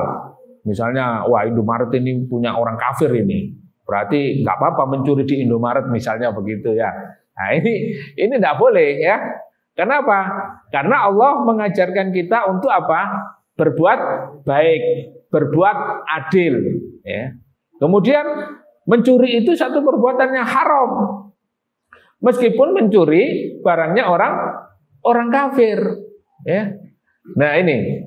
Misalnya, wah Indomaret ini punya orang kafir ini, berarti nggak apa-apa mencuri di Indomaret misalnya begitu, ya. Nah ini tidak boleh, ya. Kenapa? Karena Allah mengajarkan kita untuk berbuat baik, berbuat adil, ya. Kemudian mencuri itu satu perbuatan yang haram, meskipun mencuri barangnya orang kafir, ya. Nah ini,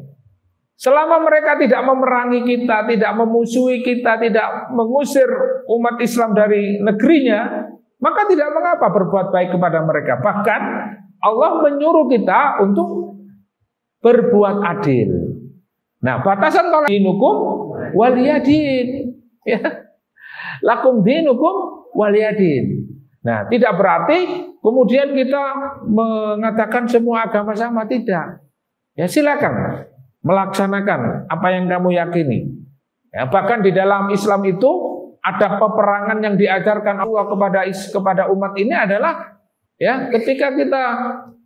selama mereka tidak memerangi kita, tidak memusuhi kita, tidak mengusir umat Islam dari negerinya, maka tidak mengapa berbuat baik kepada mereka. Bahkan Allah menyuruh kita untuk berbuat adil. Nah, batasan kalau dinukum waliyadin, ya. Lakum dinukum waliyadin. Nah, tidak berarti kemudian kita mengatakan semua agama sama, tidak. Ya silakan melaksanakan apa yang kamu yakini. Ya, bahkan di dalam Islam itu ada peperangan yang diajarkan Allah kepada umat ini adalah ya ketika kita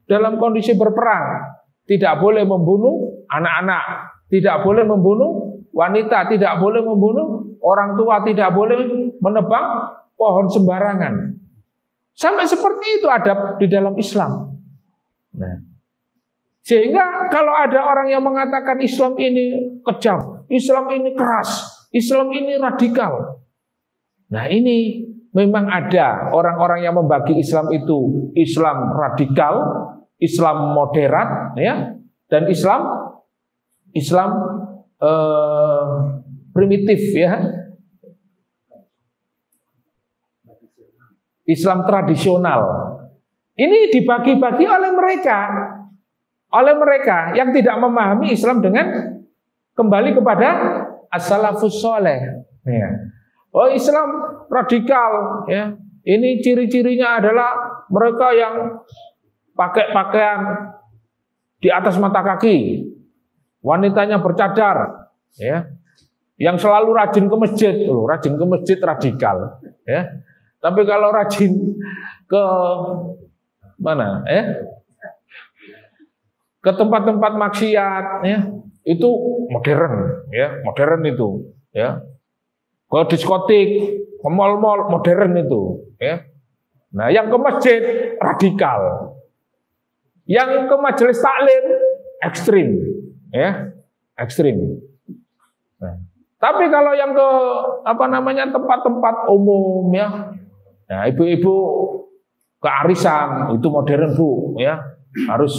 dalam kondisi berperang tidak boleh membunuh anak-anak, tidak boleh membunuh wanita, tidak boleh membunuh orang tua, tidak boleh menebang pohon sembarangan. Sampai seperti itu adab di dalam Islam. Nah, sehingga kalau ada orang yang mengatakan Islam ini kejam, Islam ini keras, Islam ini radikal. Nah, ini memang ada orang-orang yang membagi Islam itu Islam radikal, Islam moderat, ya, dan Islam primitif, ya, Islam tradisional. Ini dibagi-bagi oleh mereka yang tidak memahami Islam dengan kembali kepada as-salafus sholeh. Ya. Oh, Islam radikal, ya. Ini ciri-cirinya adalah mereka yang pakai pakaian di atas mata kaki, wanitanya bercadar, ya. Yang selalu rajin ke masjid, rajin ke masjid radikal, ya. Tapi kalau rajin ke mana, ya? Ke tempat-tempat maksiat, ya, itu modern, ya, modern itu, ya. Ke diskotik, ke mal-mal modern itu, ya. Nah, yang ke masjid radikal, yang ke majelis taklim ekstrim, ya, ekstrim. Nah, tapi kalau yang ke tempat-tempat umum, ya, nah, ibu-ibu ke arisan itu modern, Bu, ya, harus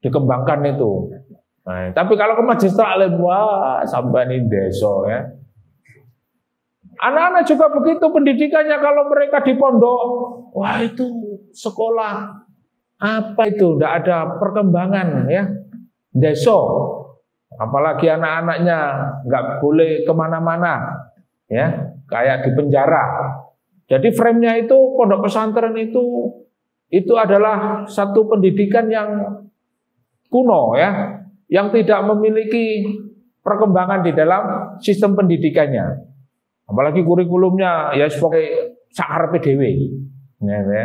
dikembangkan itu. Nah, tapi kalau ke majelis taklim, wah, sampai ini desa, ya. Anak-anak juga begitu pendidikannya kalau mereka di pondok, wah itu sekolah apa itu, tidak ada perkembangan, ya, desa. Apalagi anak-anaknya nggak boleh kemana-mana, ya, kayak di penjara. Jadi frame-nya itu pondok pesantren itu adalah satu pendidikan yang kuno, ya, yang tidak memiliki perkembangan di dalam sistem pendidikannya. Apalagi kurikulumnya ya sebagai sakar PDW. Ya.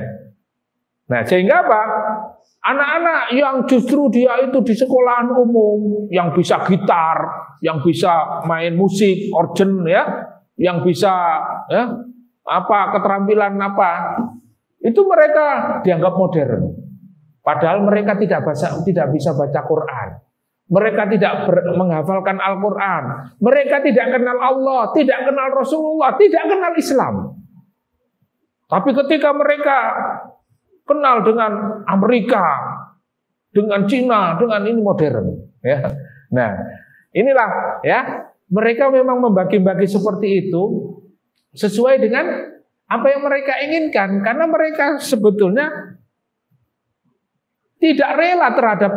Nah, sehingga apa? Anak-anak yang justru dia itu di sekolahan umum, yang bisa gitar, yang bisa main musik, organ, ya, yang bisa, ya, keterampilan apa, itu mereka dianggap modern. Padahal mereka tidak bisa baca Quran. Mereka tidak menghafalkan Al-Quran. Mereka tidak kenal Allah, tidak kenal Rasulullah, tidak kenal Islam. Tapi ketika mereka kenal dengan Amerika, dengan Cina, dengan ini modern, ya. Nah, inilah, ya, mereka memang membagi-bagi seperti itu sesuai dengan apa yang mereka inginkan, karena mereka sebetulnya tidak rela terhadap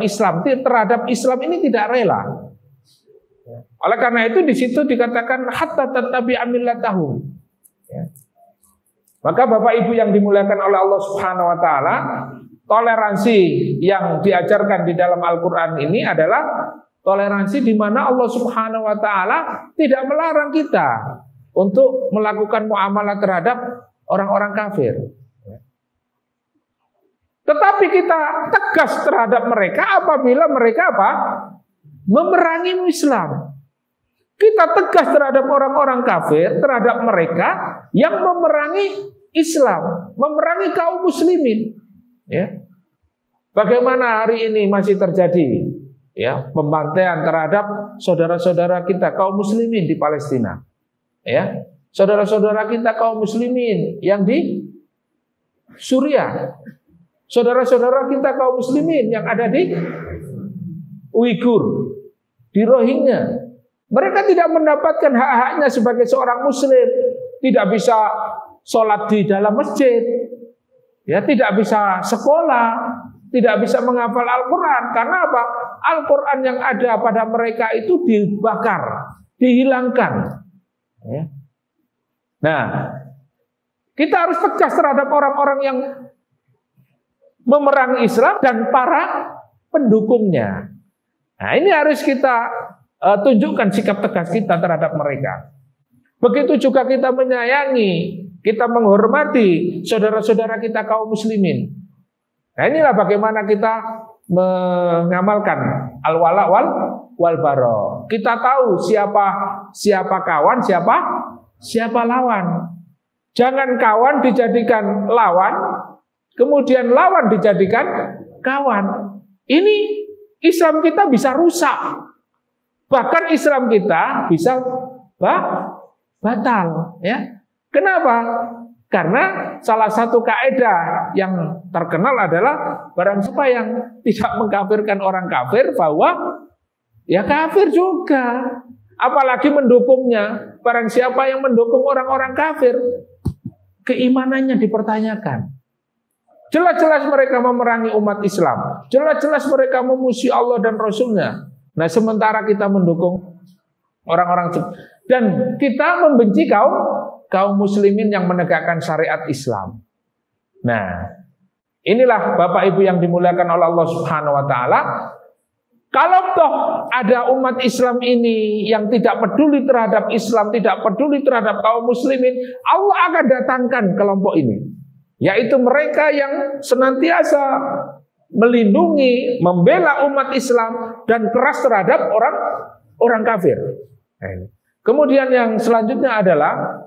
Islam ini tidak rela. Oleh karena itu di situ dikatakan hatta tattabi'a millatahum. Ya. Maka Bapak Ibu yang dimuliakan oleh Allah Subhanahu wa taala, toleransi yang diajarkan di dalam Al-Qur'an ini adalah toleransi di mana Allah Subhanahu wa taala tidak melarang kita untuk melakukan muamalah terhadap orang-orang kafir. Tetapi kita tegas terhadap mereka apabila mereka memerangi Islam. Kita tegas terhadap orang-orang kafir, terhadap mereka yang memerangi Islam, memerangi kaum muslimin. Ya. Bagaimana hari ini masih terjadi, ya, pembantaian terhadap saudara-saudara kita kaum muslimin di Palestina. Ya. Saudara-saudara kita kaum muslimin yang di Suriah. Saudara-saudara kita kaum muslimin yang ada di Uighur, di Rohingya. Mereka tidak mendapatkan hak-haknya sebagai seorang muslim. Tidak bisa sholat di dalam masjid, ya, tidak bisa sekolah, tidak bisa menghafal Al-Quran. Karena apa? Al-Quran yang ada pada mereka itu dibakar, dihilangkan. Ya. Nah, Kita harus tegas terhadap orang-orang yang memerangi Islam dan para pendukungnya. Nah, ini harus kita tunjukkan sikap tegas kita terhadap mereka. Begitu juga kita menyayangi, kita menghormati saudara-saudara kita kaum muslimin. Nah, inilah bagaimana kita mengamalkan al-wala wal bara. Kita tahu siapa kawan, siapa lawan. Jangan kawan dijadikan lawan, kemudian lawan dijadikan kawan. Ini Islam kita bisa rusak. Bahkan Islam kita bisa batal, ya. Kenapa? Karena salah satu kaidah yang terkenal adalah barang siapa yang tidak mengkafirkan orang kafir bahwa ya kafir juga. Apalagi mendukungnya. Barang siapa yang mendukung orang-orang kafir, keimanannya dipertanyakan. Jelas-jelas mereka memerangi umat Islam. Jelas-jelas mereka memusuhi Allah dan Rasulnya. Nah, sementara kita mendukung orang-orang dan kita membenci kaum muslimin yang menegakkan syariat Islam. Nah, inilah Bapak Ibu yang dimuliakan oleh Allah Subhanahu wa taala. Kalau toh ada umat Islam ini yang tidak peduli terhadap Islam, tidak peduli terhadap kaum muslimin, Allah akan datangkan kelompok ini, yaitu mereka yang senantiasa melindungi, membela umat Islam dan keras terhadap orang kafir. Kemudian yang selanjutnya adalah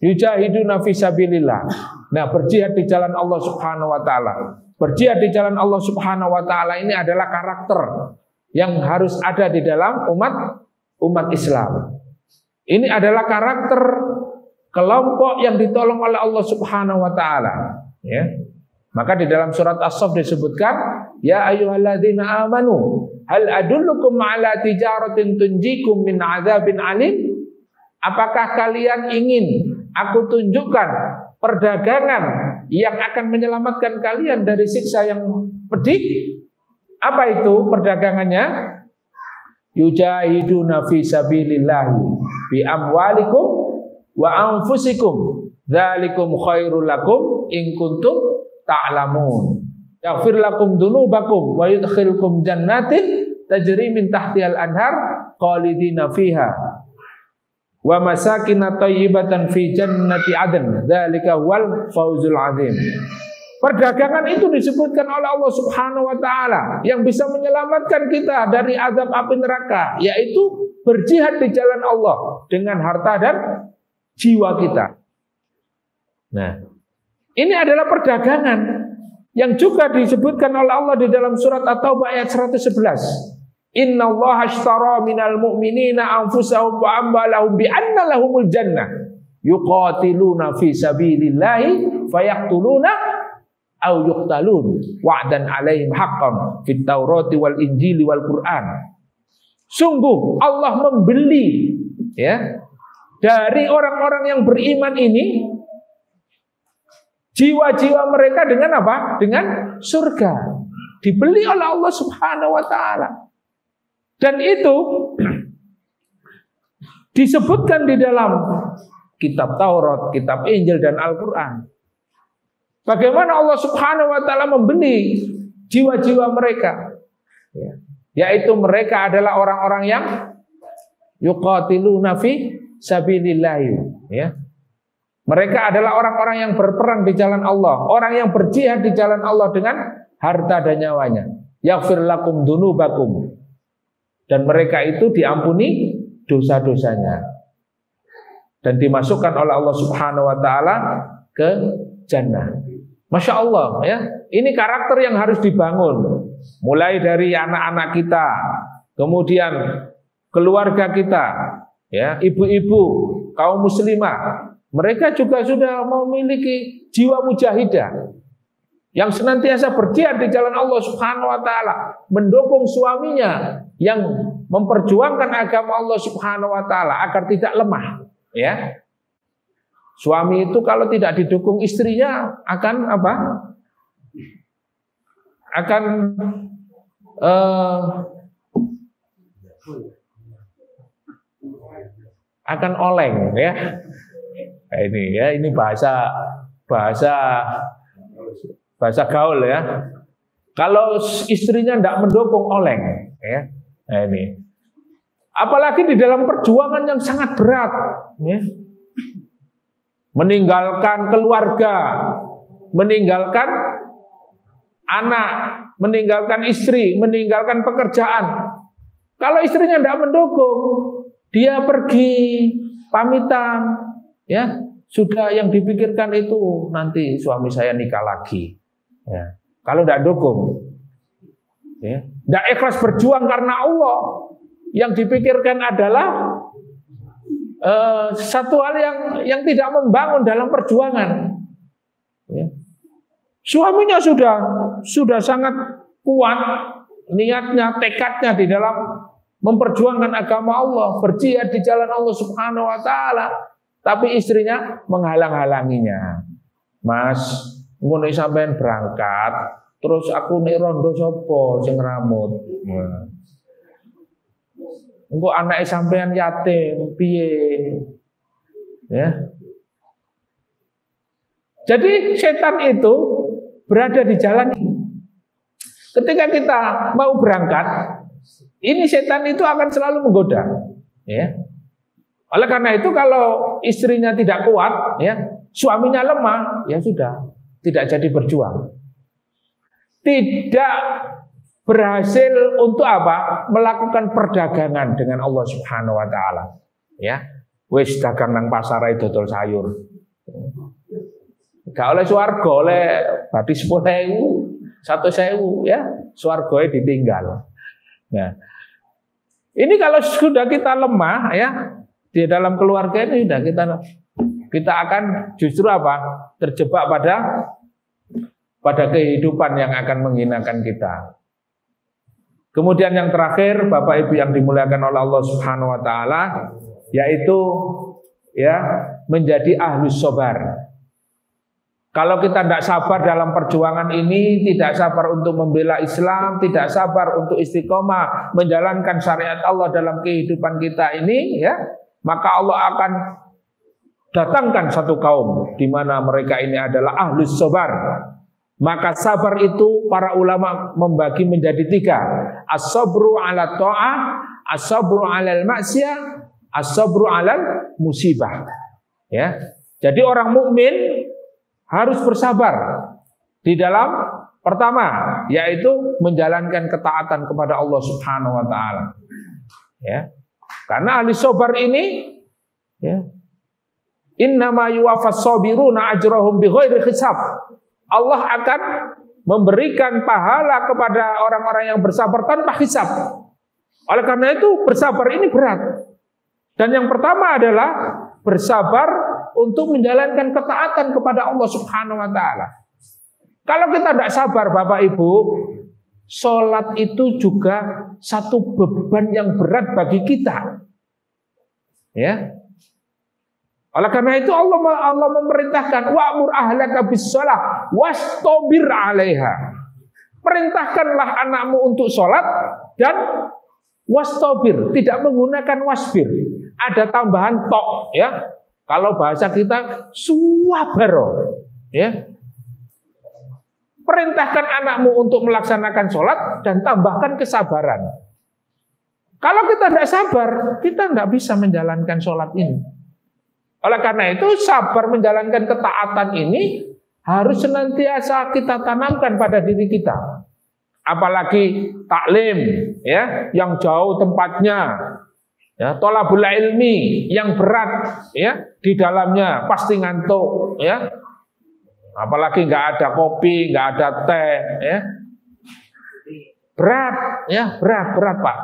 yujahiduna fisabilillah. Nah, berjihad di jalan Allah Subhanahu wa taala. Berjihad di jalan Allah Subhanahu wa taala ini adalah karakter yang harus ada di dalam umat Islam. Ini adalah karakter kelompok yang ditolong oleh Allah Subhanahu wa taala, ya. Maka di dalam surat As-Saff disebutkan, ya ayyuhalladzina amanu hal adullukum ala tijaratin tunjikum min adzabin alim? Apakah kalian ingin aku tunjukkan perdagangan yang akan menyelamatkan kalian dari siksa yang pedih? Apa itu perdagangannya? Yujahiduna fi sabilillahi bi amwalikum wa anfusikum dzalikum khairul lakum in kuntum ta'lamun. Yaghfir lakum dzunubakum wa yudkhilkum jannatin tajri min tahtihal anhar khalidina fiha wa masakin thayyibatan fi jannati adn dzalika wal fawzul azim. Perdagangan itu disebutkan oleh Allah Subhanahu wa taala yang bisa menyelamatkan kita dari azab api neraka, yaitu berjihad di jalan Allah dengan harta dan jiwa kita. Nah, ini adalah perdagangan yang juga disebutkan oleh Allah di dalam surat At-Taubah ayat 111. Innallaha ashtara minal mu'minina anfusahum wa amwalahum bi anna lahumul jannah yuqatiluna fi sabilillahi fayaqtuluna aw yuqtalun wa'dan 'alaihim haqqan fit Taurati wal Injili wal Qur'an. Sungguh Allah membeli, ya, dari orang-orang yang beriman ini jiwa-jiwa mereka dengan apa? Dengan surga. Dibeli oleh Allah Subhanahu wa taala. Dan itu disebutkan di dalam kitab Taurat, kitab Injil dan Al-Qur'an. Bagaimana Allah Subhanahu wa taala membeli jiwa-jiwa mereka? Yaitu mereka adalah orang-orang yang yuqatiluna fi sabilillah, ya. Mereka adalah orang-orang yang berperang di jalan Allah, orang yang berjihad di jalan Allah dengan harta dan nyawanya. Yaghfir lakum dzunubakum. Dan mereka itu diampuni dosa-dosanya dan dimasukkan oleh Allah Subhanahu wa taala ke jannah. Masya Allah, ya. Ini karakter yang harus dibangun, mulai dari anak-anak kita, kemudian keluarga kita, ya, ibu-ibu, kaum muslimah. Mereka juga sudah memiliki jiwa mujahidah yang senantiasa berjihad di jalan Allah Subhanahu wa taala, mendukung suaminya yang memperjuangkan agama Allah Subhanahu wa taala agar tidak lemah, ya. Suami itu kalau tidak didukung istrinya akan apa? Akan oleng, ya. Ini ya, ini bahasa gaul ya. Kalau istrinya tidak mendukung, oleng ya. Nah, ini. Apalagi di dalam perjuangan yang sangat berat ya. Meninggalkan keluarga, meninggalkan anak, meninggalkan istri, meninggalkan pekerjaan. Kalau istrinya tidak mendukung, dia pergi pamitan, ya sudah yang dipikirkan itu nanti suami saya nikah lagi. Ya. Kalau tidak dukung, ya, tidak ikhlas berjuang karena Allah, yang dipikirkan adalah satu hal yang tidak membangun dalam perjuangan. Ya. Suaminya sudah sangat kuat niatnya, tekadnya di dalam memperjuangkan agama Allah, berjihad di jalan Allah Subhanahu wa taala, tapi istrinya menghalang-halanginya. Mas, ngono sampean berangkat, terus aku nek rondo sapa sing ngramut. Engko anake sampean yatim piye? Ya. Jadi setan itu berada di jalan ini. Ketika kita mau berangkat, ini setan itu akan selalu menggoda, ya. Oleh karena itu kalau istrinya tidak kuat, ya, suaminya lemah, ya sudah, tidak jadi berjuang. Tidak berhasil untuk apa? Melakukan perdagangan dengan Allah Subhanahu wa taala. Ya. Wis dagang nang pasar ae dodol sayur. Gak oleh swarga, oleh bathi 10.000, 100.000 ya, swargae ditinggal. Nah, ini kalau sudah kita lemah ya di dalam keluarga ini sudah kita akan justru apa? Terjebak pada kehidupan yang akan menghinakan kita. Kemudian yang terakhir, Bapak Ibu yang dimuliakan oleh Allah Subhanahu wa taala, yaitu ya menjadi ahlus sabar. Kalau kita tidak sabar dalam perjuangan ini, tidak sabar untuk membela Islam, tidak sabar untuk istiqomah menjalankan syariat Allah dalam kehidupan kita ini, ya, maka Allah akan datangkan satu kaum di mana mereka ini adalah ahlus sabar. Maka sabar itu para ulama membagi menjadi 3. As-sabru ala ta'ah, as-sabru alal maksiyah, as-sabru alal musibah. Ya. Jadi orang mukmin harus bersabar di dalam pertama, yaitu menjalankan ketaatan kepada Allah Subhanahu wa taala. Ya. Karena ahli sabar ini ya, innama yuwaffas sabiruna ajrahum bighairi hisab. Allah akan memberikan pahala kepada orang-orang yang bersabar tanpa hisab. Oleh karena itu bersabar ini berat. Dan yang pertama adalah bersabar untuk menjalankan ketaatan kepada Allah Subhanahu wa taala. Kalau kita tidak sabar Bapak Ibu, sholat itu juga satu beban yang berat bagi kita. Ya. Oleh karena itu Allah memerintahkan wa'mur ahlaka bis-shalah wastabir 'alaiha. Perintahkanlah anakmu untuk sholat dan wastabir, tidak menggunakan wasbir. Ada tambahan tok ya. Kalau bahasa kita suwabaro ya. Perintahkan anakmu untuk melaksanakan sholat dan tambahkan kesabaran. Kalau kita tidak sabar, kita tidak bisa menjalankan sholat ini. Oleh karena itu sabar menjalankan ketaatan ini harus senantiasa kita tanamkan pada diri kita. Apalagi taklim ya, yang jauh tempatnya. Ya, thalabul ilmi yang berat ya, di dalamnya pasti ngantuk ya. Apalagi nggak ada kopi, nggak ada teh ya. Berat ya, berat Pak.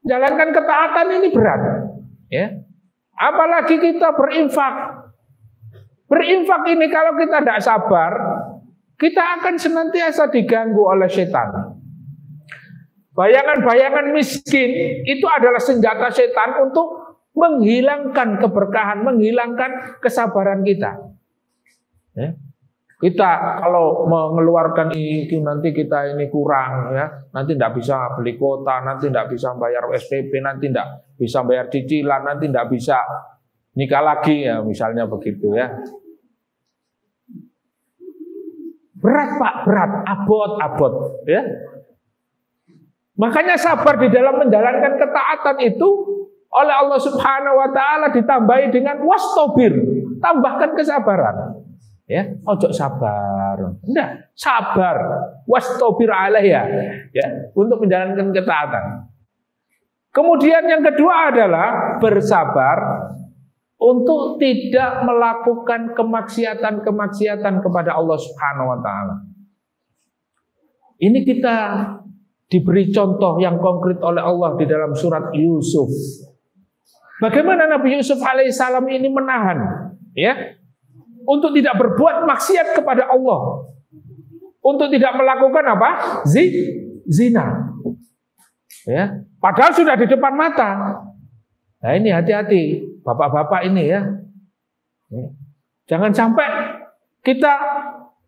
Jalankan ketaatan ini berat ya. Apalagi kita berinfak. Berinfak ini kalau kita tidak sabar, kita akan senantiasa diganggu oleh setan. Bayangan-bayangan miskin itu adalah senjata setan untuk menghilangkan keberkahan, menghilangkan kesabaran kita. Ya. Kita kalau mengeluarkan itu nanti kita ini kurang ya, nanti tidak bisa beli kuota, nanti tidak bisa bayar SPP, nanti tidak bisa bayar cicilan, nanti tidak bisa nikah lagi ya, misalnya begitu ya. Berat Pak, berat, abot ya. Makanya sabar di dalam menjalankan ketaatan itu oleh Allah Subhanahu wa taala ditambahi dengan wastobir, tambahkan kesabaran. Ya, ojo sabar. Enggak, sabar. Wastobir alaiha ya, untuk menjalankan ketaatan. Kemudian yang kedua adalah bersabar untuk tidak melakukan kemaksiatan-kemaksiatan kepada Allah Subhanahu wa taala. Ini kita diberi contoh yang konkret oleh Allah di dalam surat Yusuf. Bagaimana Nabi Yusuf alaihissalam ini menahan ya untuk tidak berbuat maksiat kepada Allah, untuk tidak melakukan apa? Zina. Ya, padahal sudah di depan mata. Nah, ini hati-hati bapak-bapak ini ya. Jangan sampai kita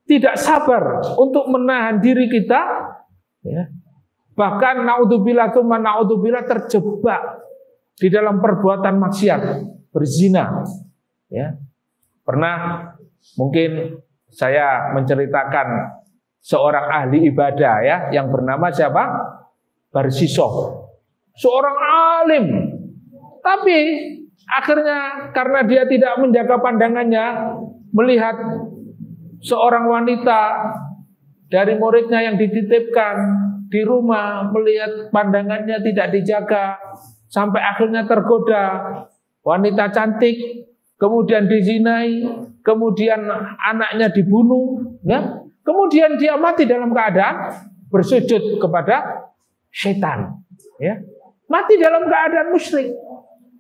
tidak sabar untuk menahan diri kita ya. Bahkan naudzubillah tsumma naudzubillah terjebak di dalam perbuatan maksiat, berzina. Ya. Pernah mungkin saya menceritakan seorang ahli ibadah ya yang bernama siapa? Barsisoh. Seorang alim. Tapi akhirnya karena dia tidak menjaga pandangannya, melihat seorang wanita dari muridnya yang dititipkan di rumah, melihat pandangannya tidak dijaga, sampai akhirnya tergoda. Wanita cantik, kemudian dizinai, kemudian anaknya dibunuh, ya. Kemudian dia mati dalam keadaan bersujud kepada setan, ya. Mati dalam keadaan musyrik.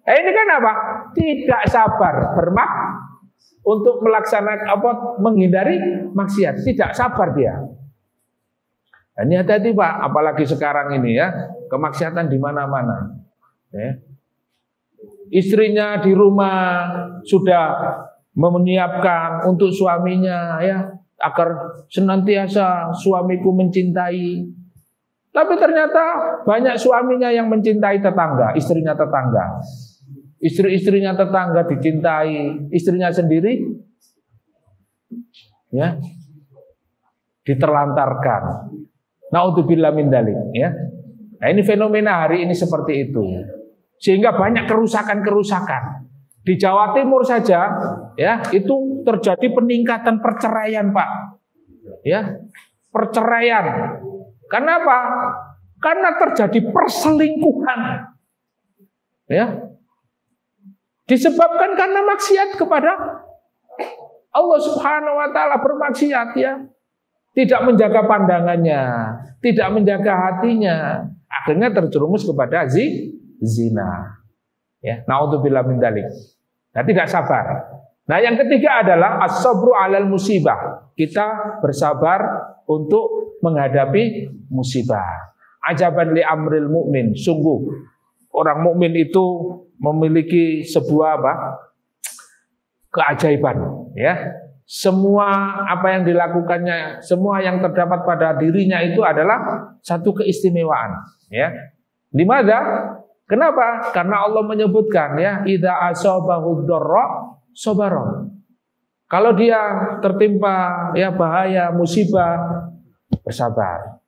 Ini kan apa? Tidak sabar untuk melaksanakan menghindari maksiat. Tidak sabar dia. Ini hati-hati Pak, apalagi sekarang ini ya, kemaksiatan di mana-mana. Ya. Istrinya di rumah sudah menyiapkan untuk suaminya ya, agar senantiasa suamiku mencintai. Tapi ternyata banyak suaminya yang mencintai tetangga, istrinya tetangga. Istri-istrinya tetangga dicintai, istrinya sendiri ya diterlantarkan. Naudzubillah min dzalik ya. Nah, ini fenomena hari ini seperti itu. Sehingga banyak kerusakan-kerusakan. Di Jawa Timur saja ya, itu terjadi peningkatan perceraian, Pak. Ya. Perceraian. Kenapa? Karena terjadi perselingkuhan. Ya. Disebabkan karena maksiat kepada Allah Subhanahu wa taala, bermaksiat ya. Tidak menjaga pandangannya, tidak menjaga hatinya, akhirnya terjerumus kepada zina. Ya, naudzubillah min dzalik. Nah, tidak sabar. Nah, yang ketiga adalah as-sabru 'alal musibah. Kita bersabar untuk menghadapi musibah. Ajaban li amril mukmin. Sungguh orang mukmin itu memiliki sebuah keajaiban, ya. Semua apa yang dilakukannya, semua yang terdapat pada dirinya itu adalah satu keistimewaan, ya. Dimana? Kenapa? Karena Allah menyebutkan ya, idza asabahu dharra sabara. Kalau dia tertimpa ya bahaya, musibah, bersabar.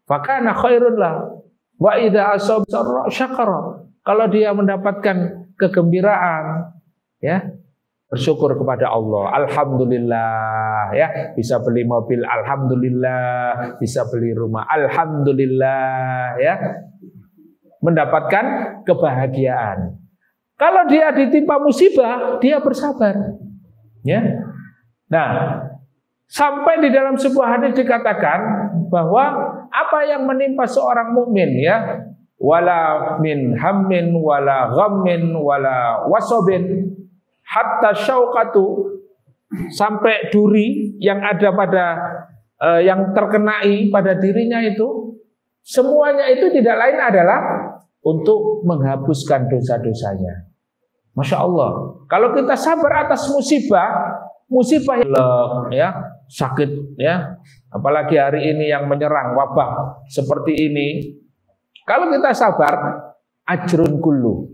Fakana khairun lah. Wa idza asabahu syakara. Kalau dia mendapatkan kegembiraan, ya, bersyukur kepada Allah. Alhamdulillah, ya, bisa beli mobil, alhamdulillah, bisa beli rumah, alhamdulillah, ya, mendapatkan kebahagiaan. Kalau dia ditimpa musibah, dia bersabar, ya. Nah, sampai di dalam sebuah hadis dikatakan bahwa apa yang menimpa seorang mukmin, ya, wala min hammin wala ghammin wala wasobin hatta syauqatu, sampai duri yang ada pada yang terkenai pada dirinya itu, semuanya itu tidak lain adalah untuk menghapuskan dosa-dosanya. Masya Allah. Kalau kita sabar atas musibah ya, sakit ya, apalagi hari ini yang menyerang wabah seperti ini. Kalau kita sabar, ajrun kullu,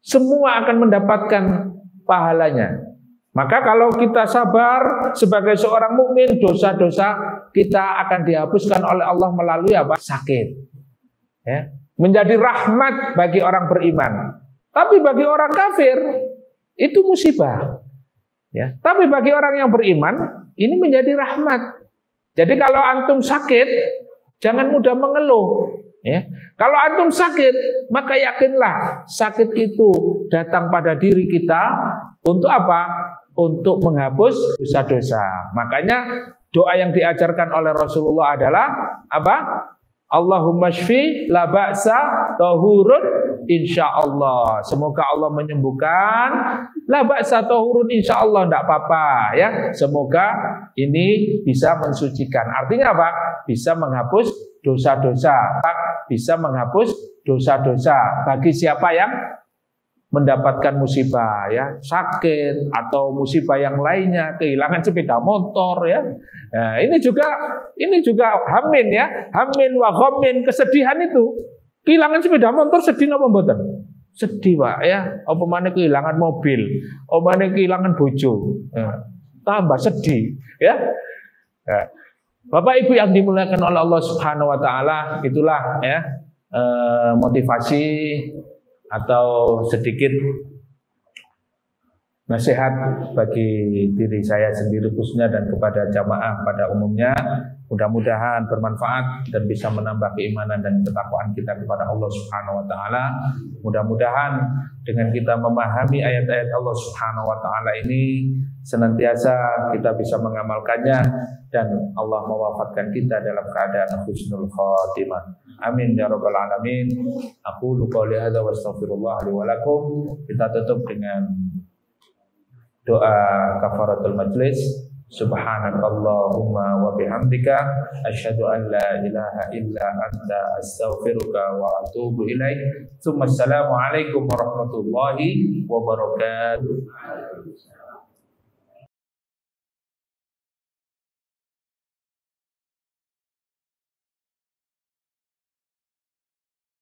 semua akan mendapatkan pahalanya. Maka kalau kita sabar sebagai seorang mukmin, dosa-dosa kita akan dihapuskan oleh Allah melalui apa? Sakit. Ya. Menjadi rahmat bagi orang beriman. Tapi bagi orang kafir itu musibah. Ya. Tapi bagi orang yang beriman ini menjadi rahmat. Jadi kalau antum sakit, jangan mudah mengeluh. Ya. Kalau antum sakit, maka yakinlah sakit itu datang pada diri kita untuk apa? Untuk menghapus dosa-dosa. Makanya doa yang diajarkan oleh Rasulullah adalah apa? Allahumma shfi la ba'sa tahurun insyaallah. Semoga Allah menyembuhkan. La ba'sa tahurun insyaallah, enggak apa-apa ya. Semoga ini bisa mensucikan. Artinya apa? Bisa menghapus dosa-dosa. Bisa menghapus dosa-dosa bagi siapa yang mendapatkan musibah ya, sakit atau musibah yang lainnya, kehilangan sepeda motor ya. Nah, ini juga hamin ya, hamin wa ghammin, kesedihan itu. Kehilangan sepeda motor sedih napa mboten? Sedih, Pak ya. Apa maneh kehilangan mobil, apa maneh kehilangan bojo. Ya, tambah sedih ya. Ya. Bapak Ibu yang dimuliakan oleh Allah Subhanahu wa taala, itulah ya motivasi atau sedikit nasihat bagi diri saya sendiri khususnya dan kepada jamaah pada umumnya. Mudah-mudahan bermanfaat dan bisa menambah keimanan dan ketakwaan kita kepada Allah Subhanahu wa taala. Mudah-mudahan dengan kita memahami ayat-ayat Allah Subhanahu wa taala ini senantiasa kita bisa mengamalkannya dan Allah mewafatkan kita dalam keadaan husnul khatimah. Amin ya rabbal alamin. Aqulu qouli hadza wa astaghfirullah li wa lakum. Kita tutup dengan doa kafaratul majlis. Subhanakallahumma wa bihamdika asyhadu an la ilaha illa anta astaghfiruka wa atubu ilaik. Assalamualaikum warahmatullahi wabarakatuh.